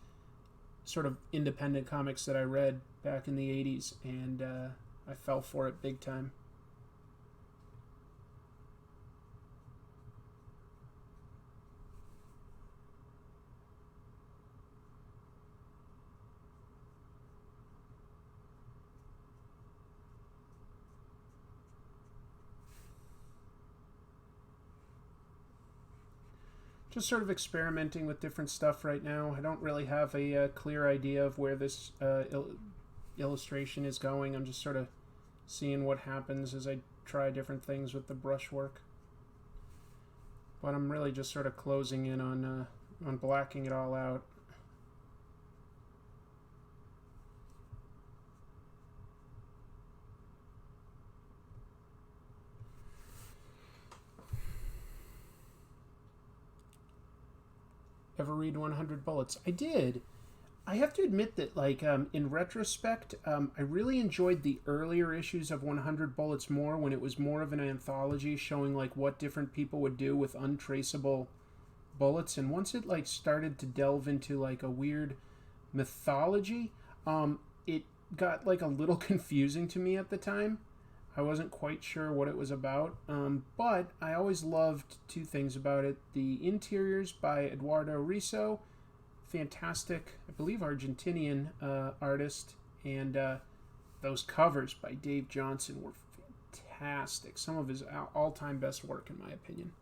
sort of independent comics that I read back in the 80s, and I fell for it big time. Just sort of experimenting with different stuff right now. I don't really have a clear idea of where this illustration is going. I'm just sort of seeing what happens as I try different things with the brushwork. But I'm really just sort of closing in on blacking it all out. Ever read 100 Bullets? I did. I have to admit that, like, in retrospect, I really enjoyed the earlier issues of 100 Bullets more, when it was more of an anthology showing, like, what different people would do with untraceable bullets. And once it, like, started to delve into, like, a weird mythology, it got, like, a little confusing to me at the time. I wasn't quite sure what it was about, but I always loved two things about it. The interiors by Eduardo Risso, fantastic, I believe Argentinian artist, and those covers by Dave Johnson were fantastic. Some of his all-time best work, in my opinion.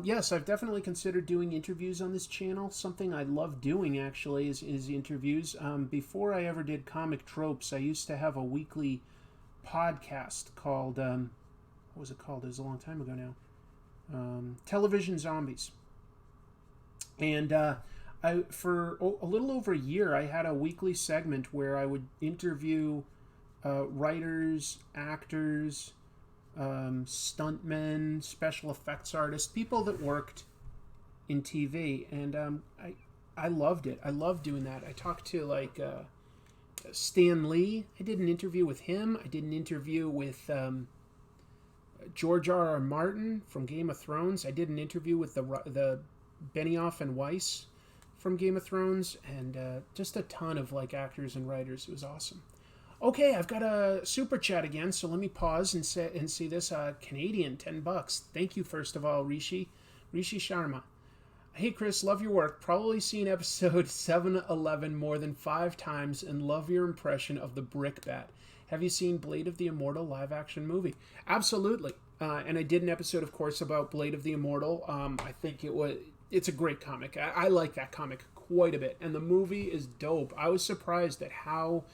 Yes, I've definitely considered doing interviews on this channel. Something I love doing, actually, is interviews. Before I ever did Comic Tropes, I used to have a weekly podcast called what was it called? It was a long time ago now. Television Zombies. And I for a little over a year, I had a weekly segment where I would interview writers, actors, stuntmen, special effects artists, people that worked in TV, and I loved it. I loved doing that. I talked to like Stan Lee. I did an interview with him. I did an interview with George R.R. Martin from Game of Thrones. I did an interview with the Benioff and Weiss from Game of Thrones, and just a ton of like actors and writers. It was awesome. Okay, I've got a super chat again, so let me pause and see this. Canadian, $10. Thank you, first of all, Rishi Sharma. Hey Chris, love your work. Probably seen episode 711 more than 5 times and love your impression of the brick bat. Have you seen Blade of the Immortal live action movie? Absolutely. And I did an episode, of course, about Blade of the Immortal. I think it's a great comic. I like that comic quite a bit. And the movie is dope. I was surprised at how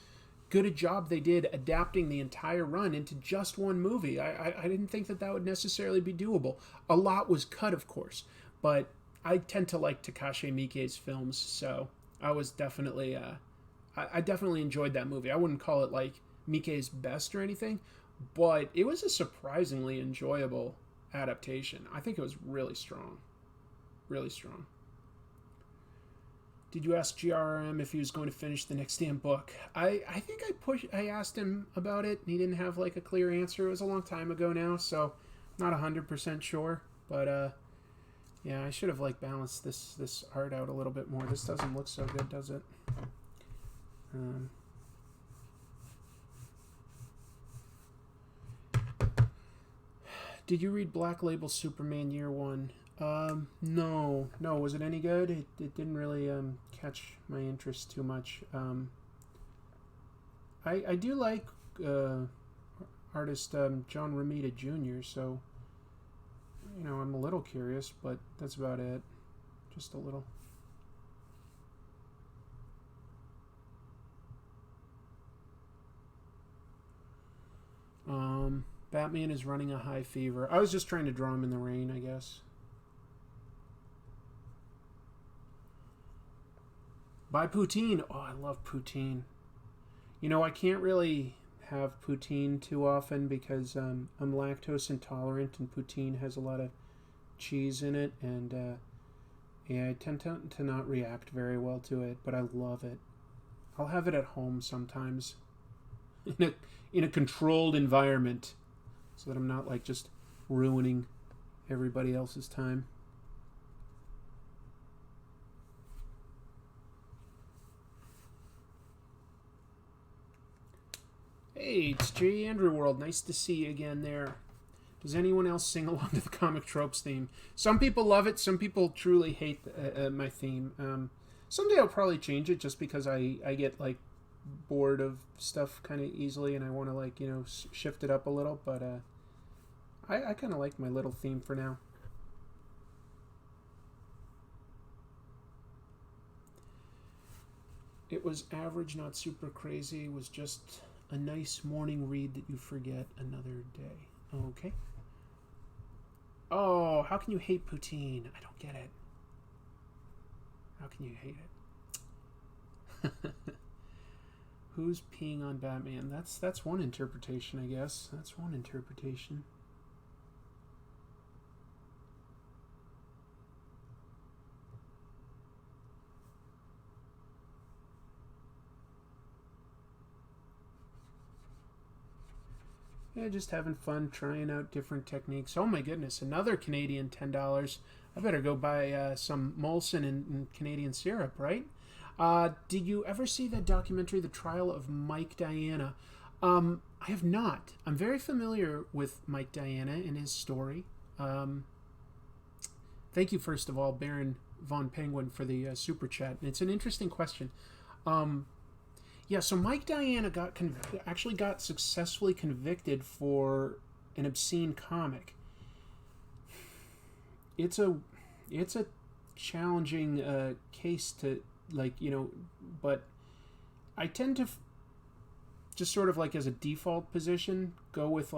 good a job they did adapting the entire run into just one movie. I didn't think that would necessarily be doable. A lot was cut, of course, but I tend to like Takashi Miike's films, so I was definitely, I definitely enjoyed that movie. I wouldn't call it like Miike's best or anything, but it was a surprisingly enjoyable adaptation. I think it was really strong. Really strong. Did you ask GRM if he was going to finish the next damn book? I think I asked him about it, and he didn't have like a clear answer. It was a long time ago now, so not 100% sure, but Yeah, I should have like balanced this art out a little bit more. This doesn't look so good, does it? Did you read Black Label Superman Year One? No. Was it any good? It didn't really catch my interest too much. I do like artist John Romita Jr., so I'm a little curious, but that's about it. Just a little. Batman is running a high fever. I was just trying to draw him in the rain, I guess. Buy poutine. Oh, I love poutine. I can't really have poutine too often because I'm lactose intolerant, and poutine has a lot of cheese in it, and yeah, I tend to not react very well to it, but I love it. I'll have it at home sometimes in a controlled environment so that I'm not like just ruining everybody else's time. Hey, it's J. Andrew World. Nice to see you again there. Does anyone else sing along to the Comic Tropes theme? Some people love it. Some people truly hate my theme. Someday I'll probably change it just because I get like bored of stuff kind of easily and I want to like, shift it up a little. But I kind of like my little theme for now. It was average, not super crazy. It was just a nice morning read that you forget another day. Okay. Oh, how can you hate poutine? I don't get it. How can you hate it? Who's peeing on Batman? That's one interpretation, I guess. That's one interpretation. Yeah, just having fun, trying out different techniques. Oh my goodness, another Canadian $10. I better go buy some Molson and Canadian syrup, right? Did you ever see that documentary, The Trial of Mike Diana? I have not. I'm very familiar with Mike Diana and his story. Thank you, first of all, Baron Von Penguin, for the super chat. And it's an interesting question. Yeah, so Mike Diana actually got successfully convicted for an obscene comic. It's a challenging case to but I tend to just sort of like as a default position go with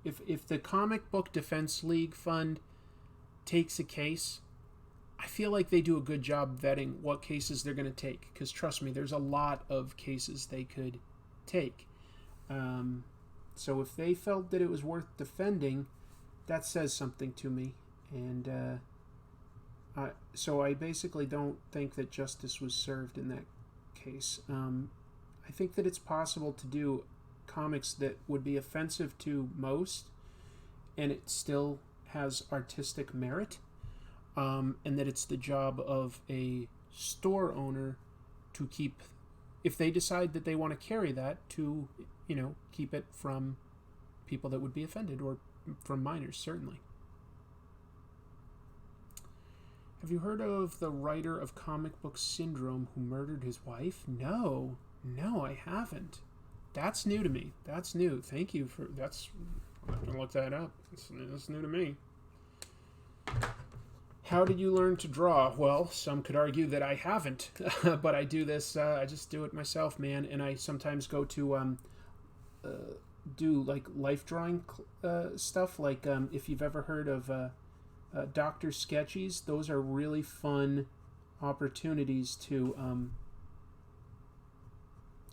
if the Comic Book Defense League Fund takes a case, I feel like they do a good job vetting what cases they're going to take, because trust me, there's a lot of cases they could take. So if they felt that it was worth defending, that says something to me. And so I basically don't think that justice was served in that case. I think that it's possible to do comics that would be offensive to most, and it still has artistic merit. And that it's the job of a store owner to keep, if they decide that they want to carry that, to, keep it from people that would be offended, or from minors, certainly. Have you heard of the writer of Comic Book Syndrome who murdered his wife? No, I haven't. That's new to me. That's new. Thank you for, I'm going to look that up. That's new to me. How did you learn to draw? Well, some could argue that I haven't, but I do this, I just do it myself, man, and I sometimes go to do, like, life drawing stuff, like, if you've ever heard of Dr. Sketchies, those are really fun opportunities to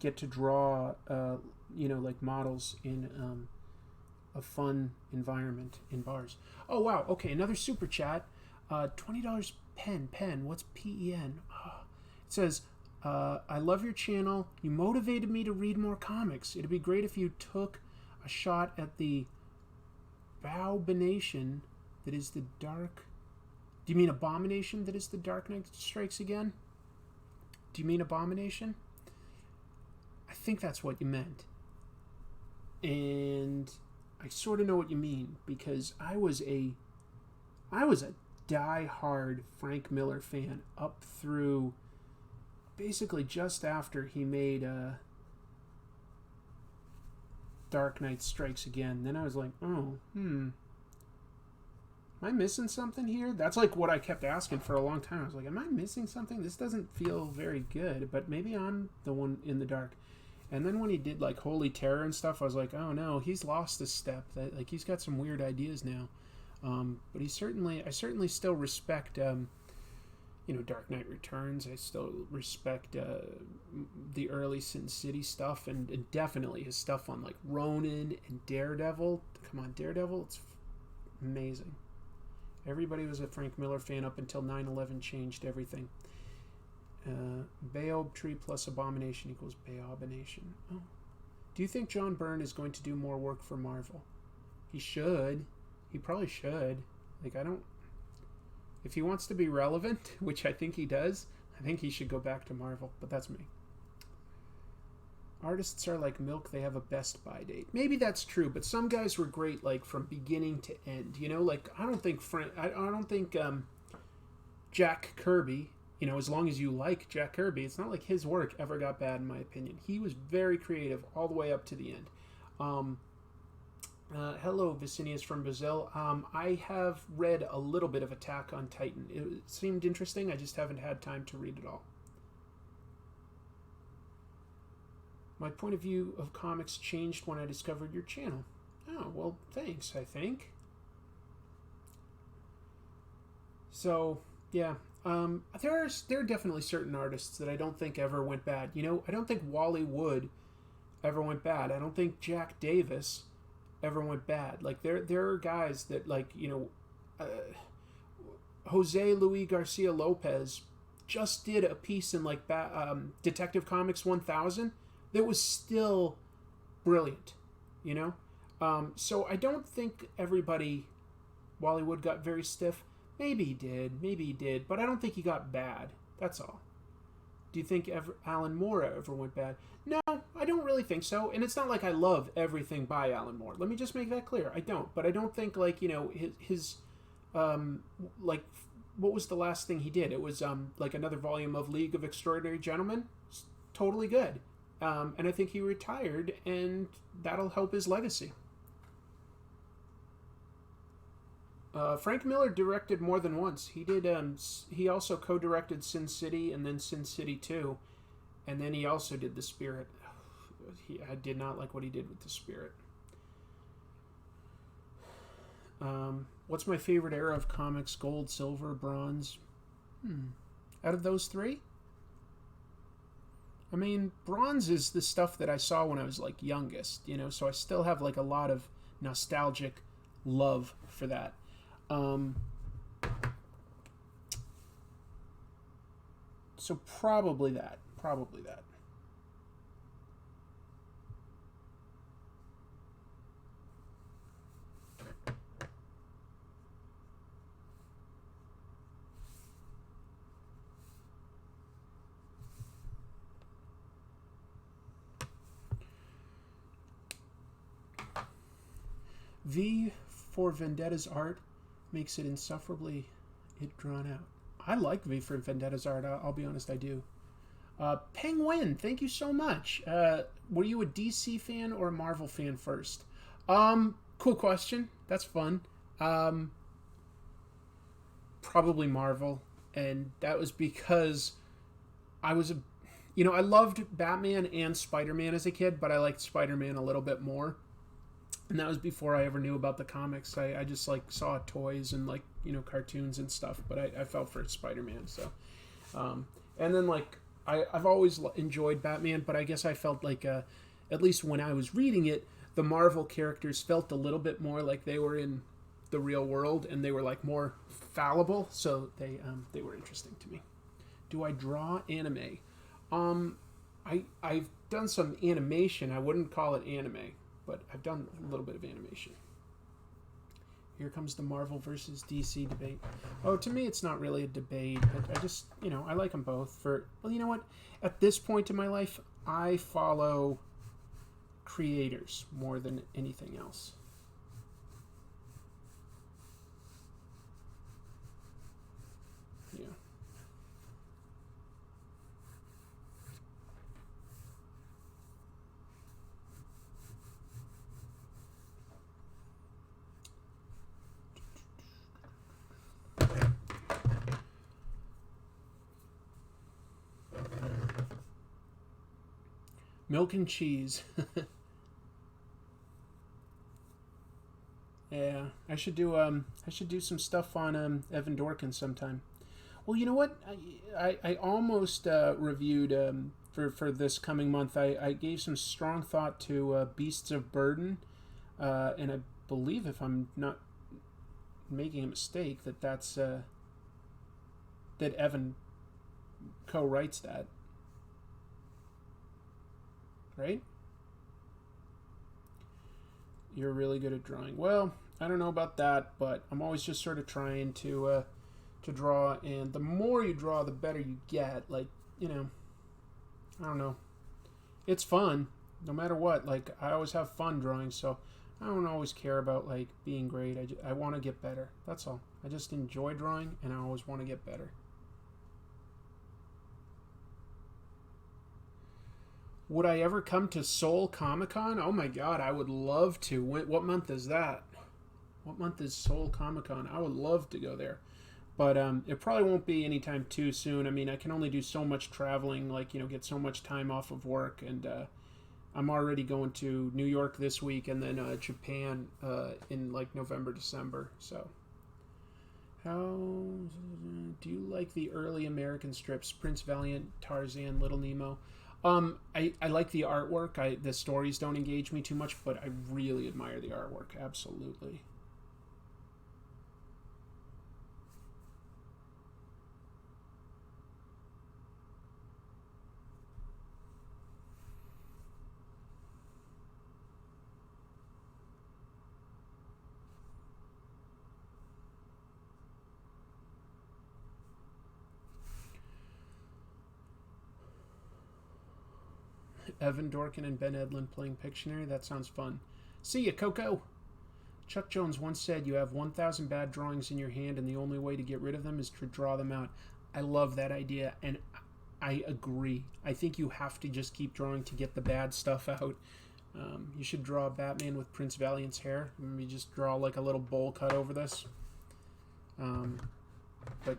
get to draw, like models in a fun environment in bars. Oh, wow, okay, another super chat. $20 pen. What's PEN? Oh. It says, I love your channel. You motivated me to read more comics. It'd be great if you took a shot at the Baobination that is the Dark... Do you mean Abomination that is the Dark Knight Strikes Again? Do you mean Abomination? I think that's what you meant. And I sort of know what you mean, because I was a die-hard Frank Miller fan up through basically just after he made Dark Knight Strikes Again. Then I was like, am I missing something here? That's like what I kept asking for a long time. I was like, am I missing something? This doesn't feel very good, but maybe I'm the one in the dark. And then when he did like Holy Terror and stuff, I was like, oh no, he's lost a step. Like he's got some weird ideas now. But I certainly still respect, Dark Knight Returns. I still respect the early Sin City stuff, and definitely his stuff on like Ronin and Daredevil. Come on, Daredevil, it's amazing. Everybody was a Frank Miller fan up until 9/11 changed everything. Bayob Tree plus Abomination equals Bayobination. Oh. Do you think John Byrne is going to do more work for Marvel? He should. He probably should. Like, if he wants to be relevant, which I think he does, I think he should go back to Marvel. But that's me. Artists are like milk, they have a best by date. Maybe that's true, but some guys were great, like, from beginning to end. Like, I don't think Jack Kirby, as long as you like Jack Kirby, it's not like his work ever got bad, in my opinion. He was very creative all the way up to the end. Hello, Vicinius from Brazil. I have read a little bit of Attack on Titan. It seemed interesting. I just haven't had time to read it all. My point of view of comics changed when I discovered your channel. Oh, well, thanks, I think. So, yeah. There are definitely certain artists that I don't think ever went bad. I don't think Wally Wood ever went bad. I don't think Jack Davis ever went bad. Like, there are guys that, like, Jose Luis Garcia Lopez just did a piece in, like, Detective Comics 1000 that was still brilliant, So I don't think everybody, Wally Wood got very stiff. Maybe he did, but I don't think he got bad. That's all. Do you think Alan Moore ever went bad? No, I don't really think so. And it's not like I love everything by Alan Moore. Let me just make that clear. I don't. But I don't think, like, his like, what was the last thing he did? It was, like, another volume of League of Extraordinary Gentlemen. It's totally good. And I think he retired, and that'll help his legacy. Frank Miller directed more than once. He did. He also co-directed Sin City and then Sin City 2, and then he also did The Spirit. I did not like what he did with The Spirit. What's my favorite era of comics? Gold, silver, bronze? Out of those three? I mean, bronze is the stuff that I saw when I was, like, youngest, so I still have, like, a lot of nostalgic love for that. So probably that. V for Vendetta's art makes it insufferably drawn out. I like V for Vendetta's art. I'll be honest, I do. Penguin, thank you so much. Were you a DC fan or a Marvel fan first? Cool question. That's fun. Probably Marvel, and that was because I was I loved Batman and Spider-Man as a kid, but I liked Spider-Man a little bit more. And that was before I ever knew about the comics. I just, like, saw toys and, like, cartoons and stuff. But I fell for Spider-Man. So, and then, like, I've always enjoyed Batman. But I guess I felt like, at least when I was reading it, the Marvel characters felt a little bit more like they were in the real world. And they were, like, more fallible. So they were interesting to me. Do I draw anime? I've done some animation. I wouldn't call it anime. But I've done a little bit of animation. Here comes the Marvel versus DC debate. Oh, to me, it's not really a debate. I just, I like them both. Well, you know what? At this point in my life, I follow creators more than anything else. Yeah. Milk and cheese. Yeah, I should do some stuff on Evan Dorkin sometime. Well, you know what? I almost reviewed for this coming month. I gave some strong thought to Beasts of Burden, and I believe, if I'm not making a mistake, that's that Evan co-writes that. Right? You're really good at drawing. Well, I don't know about that, but I'm always just sort of trying to draw, and the more you draw, the better you get. Like, I don't know. It's fun, no matter what. Like, I always have fun drawing, so I don't always care about, like, being great. I want to get better. That's all. I just enjoy drawing, and I always want to get better. Would I ever come to Seoul Comic-Con? Oh my god, I would love to. What month is that? What month is Seoul Comic-Con? I would love to go there. But it probably won't be anytime too soon. I mean, I can only do so much traveling, like, get so much time off of work. And I'm already going to New York this week and then Japan in, like, November, December. So, how do you like the early American strips? Prince Valiant, Tarzan, Little Nemo? I like the artwork. The stories don't engage me too much, but I really admire the artwork. Absolutely. Evan Dorkin and Ben Edlund playing Pictionary. That sounds fun. See ya, Coco! Chuck Jones once said, you have 1,000 bad drawings in your hand and the only way to get rid of them is to draw them out. I love that idea, and I agree. I think you have to just keep drawing to get the bad stuff out. You should draw Batman with Prince Valiant's hair. Maybe just draw like a little bowl cut over this. But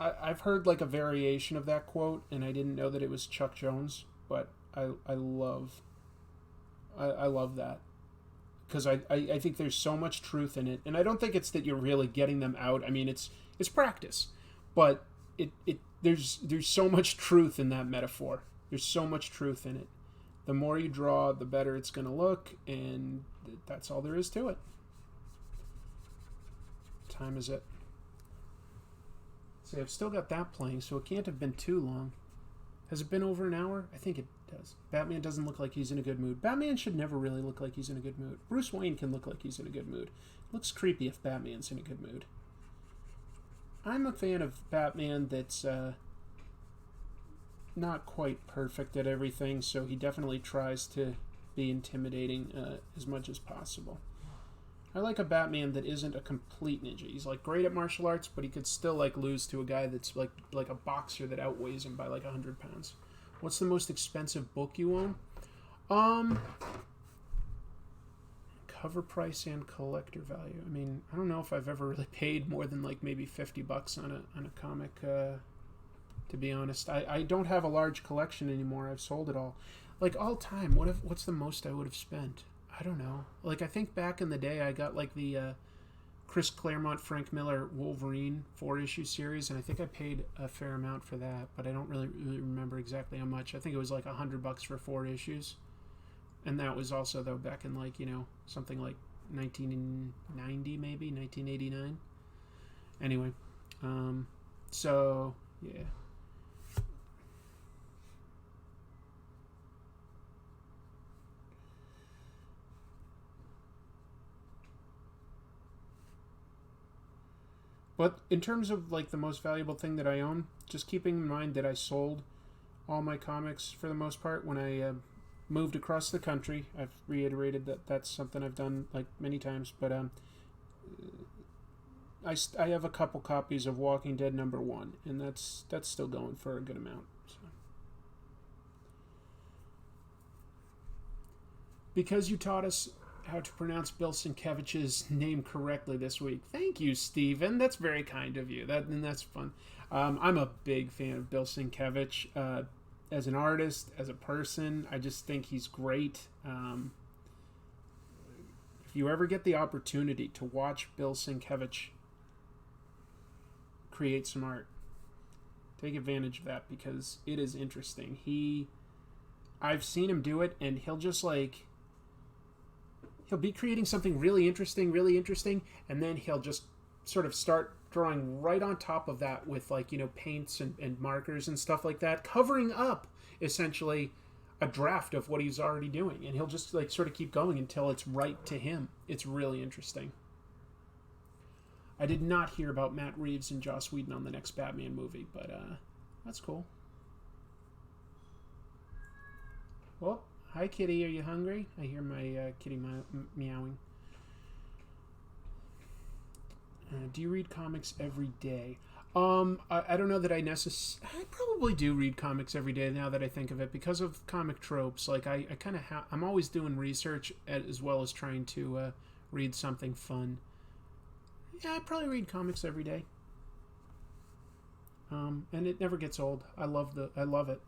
I've heard like a variation of that quote, and I didn't know that it was Chuck Jones, but I love that, because I think there's so much truth in it, and I don't think it's that you're really getting them out. I mean, it's practice, but there's so much truth in that metaphor. There's so much truth in it. The more you draw, the better it's going to look, and that's all there is to it. What time is it? See, I've still got that playing, so it can't have been too long. Has it been over an hour? I think it does. Batman doesn't look like he's in a good mood. Batman should never really look like he's in a good mood. Bruce Wayne can look like he's in a good mood. It looks creepy if Batman's in a good mood. I'm a fan of Batman that's not quite perfect at everything, so he definitely tries to be intimidating as much as possible. I like a Batman that isn't a complete ninja. He's like great at martial arts, but he could still like lose to a guy that's like a boxer that outweighs him by like 100 pounds. What's the most expensive book you own? Cover price and collector value. I mean, I don't know if I've ever really paid more than like maybe $50 on a comic. To be honest, I don't have a large collection anymore. I've sold it all. Like all time, what's the most I would have spent? I don't know. Like, I think back in the day, I got, like, the Chris Claremont, Frank Miller Wolverine 4-issue series, and I think I paid a fair amount for that, but I don't really remember exactly how much. I think it was, like, $100 for 4 issues. And that was also, though, back in, like, something like 1990, maybe, 1989. Anyway, so, yeah. But in terms of like the most valuable thing that I own, just keeping in mind that I sold all my comics for the most part when I moved across the country. I've reiterated that that's something I've done like many times, but I have a couple copies of Walking Dead #1, and that's still going for a good amount. So. Because you taught us how to pronounce Bill Sienkiewicz's name correctly this week. Thank you, Steven. That's very kind of you. That's fun. I'm a big fan of Bill Sienkiewicz as an artist, as a person. I just think he's great. If you ever get the opportunity to watch Bill Sienkiewicz create some art, take advantage of that because it is interesting. I've seen him do it, and he'll just like... He'll be creating something really interesting, and then he'll just sort of start drawing right on top of that with like, paints and markers and stuff like that, covering up essentially a draft of what he's already doing. And he'll just like sort of keep going until it's right to him. It's really interesting. I did not hear about Matt Reeves and Joss Whedon on the next Batman movie, but that's cool. Well, hi, kitty. Are you hungry? I hear my kitty meowing. Do you read comics every day? I don't know that I probably do read comics every day now that I think of it because of comic tropes. Like I kind of I'm always doing research as well as trying to read something fun. Yeah, I probably read comics every day. And it never gets old. I love it.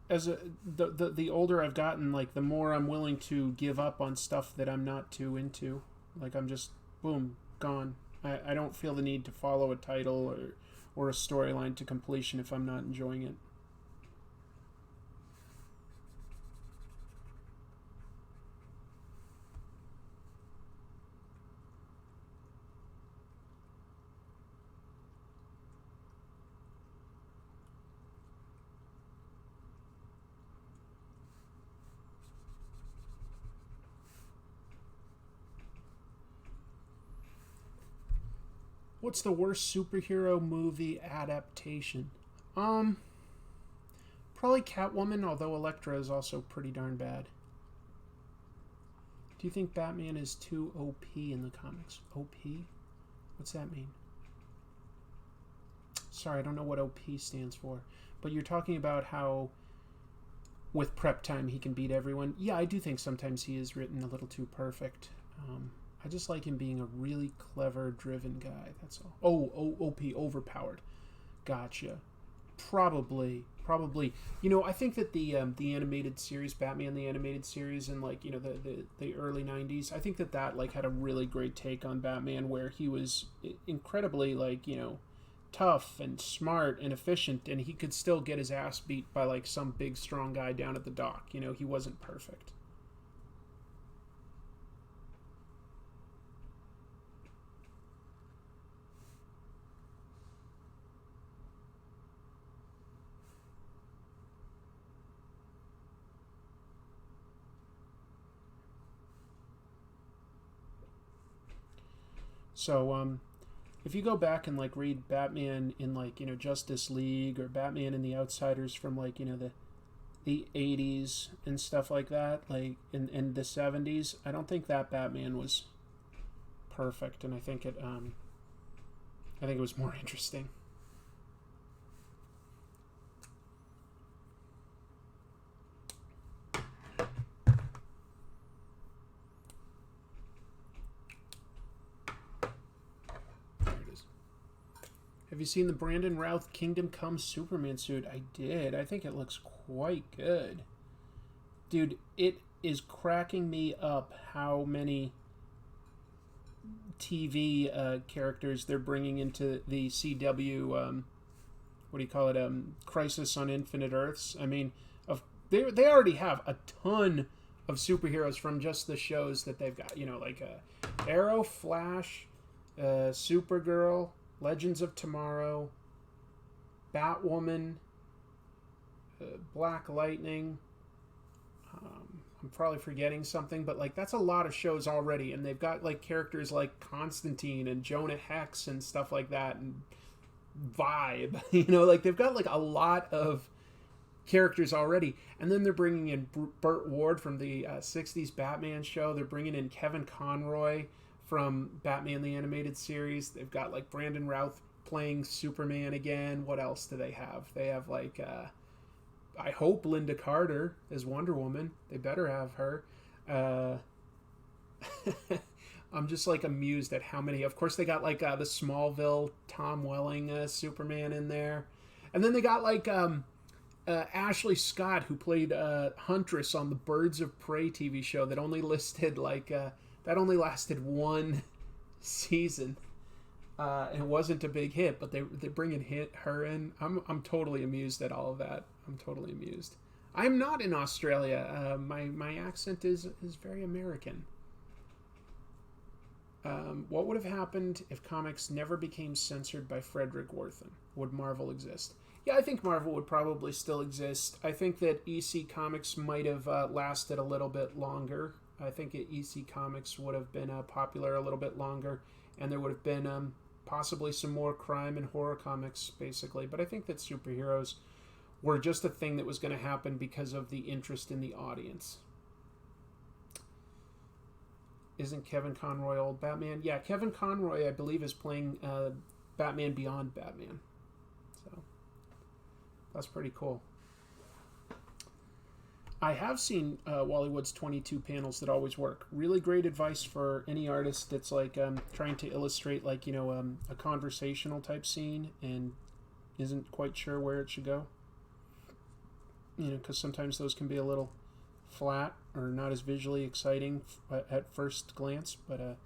As the older I've gotten, like the more I'm willing to give up on stuff that I'm not too into. Like I'm just boom, gone. I don't feel the need to follow a title or a storyline to completion if I'm not enjoying it. What's the worst superhero movie adaptation? Probably Catwoman, although Elektra is also pretty darn bad. Do you think Batman is too OP in the comics? OP? What's that mean? Sorry, I don't know what OP stands for. But you're talking about how with prep time he can beat everyone. Yeah, I do think sometimes he is written a little too perfect. I just like him being a really clever, driven guy. That's all. OP, overpowered. Gotcha. Probably. I think that the animated series, Batman the animated series, in like the early '90s, I think that like had a really great take on Batman, where he was incredibly like tough and smart and efficient, and he could still get his ass beat by like some big strong guy down at the dock. He wasn't perfect. So, if you go back and like read Batman in like Justice League or Batman in the Outsiders from like the 80s and stuff like that, like in the 70s, I don't think that Batman was perfect, and I think it was more interesting. Have you seen the Brandon Routh Kingdom Come Superman suit? I did. I think it looks quite good. Dude, it is cracking me up how many TV characters they're bringing into the CW, Crisis on Infinite Earths. I mean, they already have a ton of superheroes from just the shows that they've got. Arrow, Flash, Supergirl, Legends of Tomorrow, Batwoman, Black Lightning. I'm probably forgetting something, but like that's a lot of shows already, and they've got like characters like Constantine and Jonah Hex and stuff like that, and Vibe. Like they've got like a lot of characters already, and then they're bringing in Burt Ward from the 60s Batman show. They're bringing in Kevin Conroy from Batman the Animated Series. They've got like Brandon Routh playing Superman again. What else do they have? They have like I hope Linda Carter as Wonder Woman. They better have her. I'm just like amused at how many. Of course, they got like the Smallville Tom Welling Superman in there, and then they got like Ashley Scott, who played Huntress on the Birds of Prey TV show that only listed like that only lasted one season. And it wasn't a big hit, but they're bringing her in. I'm totally amused at all of that. I'm totally amused. I'm not in Australia. My accent is very American. What would have happened if comics never became censored by Frederick Worthen? Would Marvel exist? Yeah, I think Marvel would probably still exist. I think that EC Comics might have lasted a little bit longer. I think EC Comics would have been popular a little bit longer, and there would have been possibly some more crime and horror comics, basically. But I think that superheroes were just a thing that was going to happen because of the interest in the audience. Isn't Kevin Conroy old Batman? Yeah, Kevin Conroy, I believe, is playing Batman Beyond Batman. So that's pretty cool. I have seen Wally Wood's 22 panels that always work. Really great advice for any artist that's like trying to illustrate like, a conversational type scene and isn't quite sure where it should go. Because sometimes those can be a little flat or not as visually exciting at first glance. But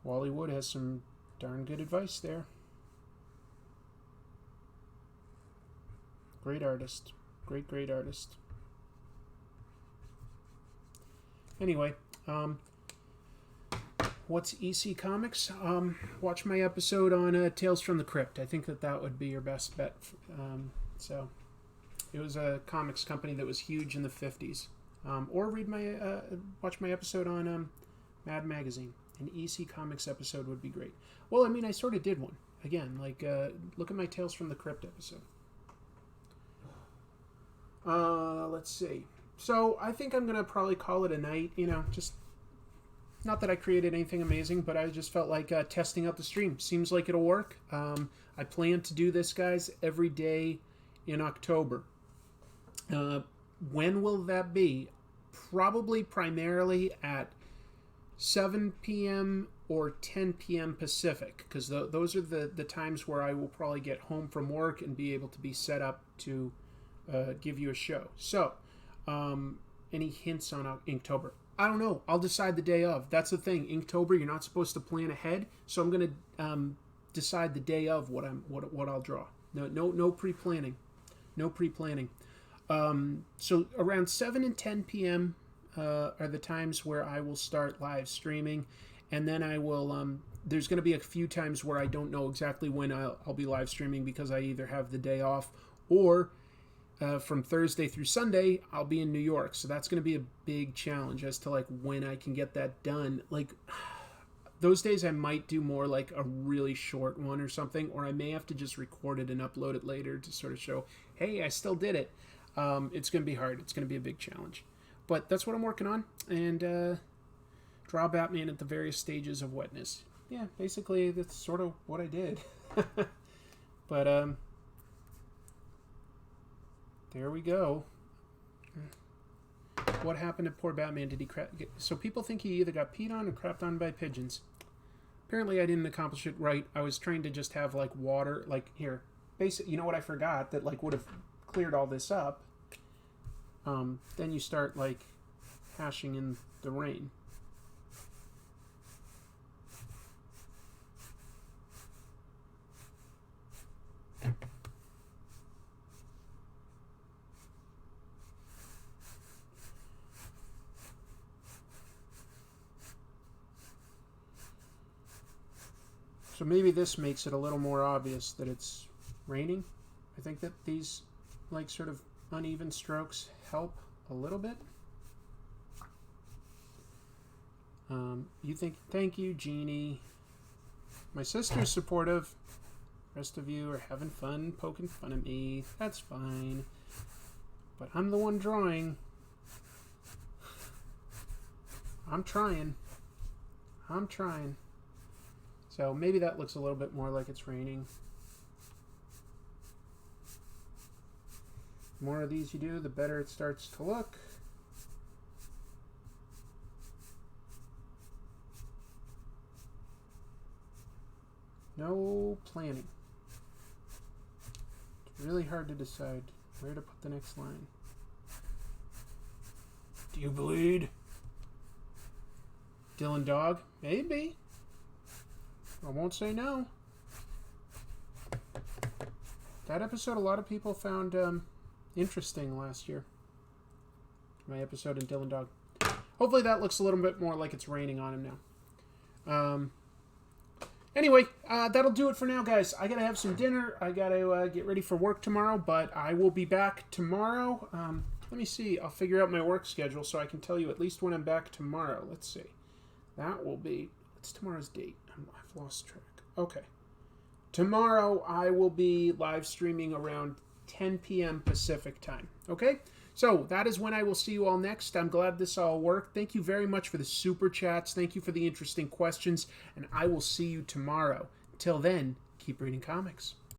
Wally Wood has some darn good advice there. Great artist. Great artist. Anyway, what's EC Comics? Watch my episode on Tales from the Crypt. I think that would be your best bet. So, it was a comics company that was huge in the 50s. Or watch my episode on Mad Magazine. An EC Comics episode would be great. Well, I mean, I sort of did one. Again, like, look at my Tales from the Crypt episode. Let's see. So I think I'm going to probably call it a night, just not that I created anything amazing, but I just felt like testing out the stream. Seems like it'll work. I plan to do this, guys, every day in October. When will that be? Probably primarily at 7 p.m. or 10 p.m. Pacific, because those are the times where I will probably get home from work and be able to be set up to give you a show. So, any hints on Inktober? I don't know. I'll decide the day of. That's the thing. Inktober, you're not supposed to plan ahead, so I'm going to decide the day of what I'll draw. No pre-planning. No pre-planning. So around 7 and 10 p.m. Are the times where I will start live streaming, and then I will. There's going to be a few times where I don't know exactly when I'll be live streaming because I either have the day off or. From Thursday through Sunday, I'll be in New York. So that's going to be a big challenge as to like when I can get that done. Like those days I might do more like a really short one or something, or I may have to just record it and upload it later to sort of show, hey, I still did it. It's going to be hard. It's going to be a big challenge. But that's what I'm working on. And draw Batman at the various stages of wetness. Yeah, basically that's sort of what I did. But, there we go. What happened to poor Batman? Did he so people think he either got peed on or crapped on by pigeons. Apparently I didn't accomplish it right. I was trying to just have like water, like here. Basically, you know what I forgot that like would have cleared all this up? Then you start like hashing in the rain. So maybe this makes it a little more obvious that it's raining. I think that these like sort of uneven strokes help a little bit. You think, thank you, Jeannie. My sister's supportive. Rest of you are having fun poking fun at me. That's fine. But I'm the one drawing. I'm trying. So maybe that looks a little bit more like it's raining. The more of these you do, the better it starts to look. No planning. It's really hard to decide where to put the next line. Do you bleed? Dylan Dog? Maybe. I won't say no. That episode a lot of people found interesting last year. My episode in Dylan Dog. Hopefully that looks a little bit more like it's raining on him now. Anyway, that'll do it for now, guys. I gotta have some dinner. I gotta get ready for work tomorrow, but I will be back tomorrow. Let me see. I'll figure out my work schedule so I can tell you at least when I'm back tomorrow. Let's see. That will be... What's tomorrow's date? I've lost track. Okay. Tomorrow I will be live streaming around 10 p.m. Pacific time. Okay? So that is when I will see you all next. I'm glad this all worked. Thank you very much for the super chats. Thank you for the interesting questions. And I will see you tomorrow. Till then, keep reading comics.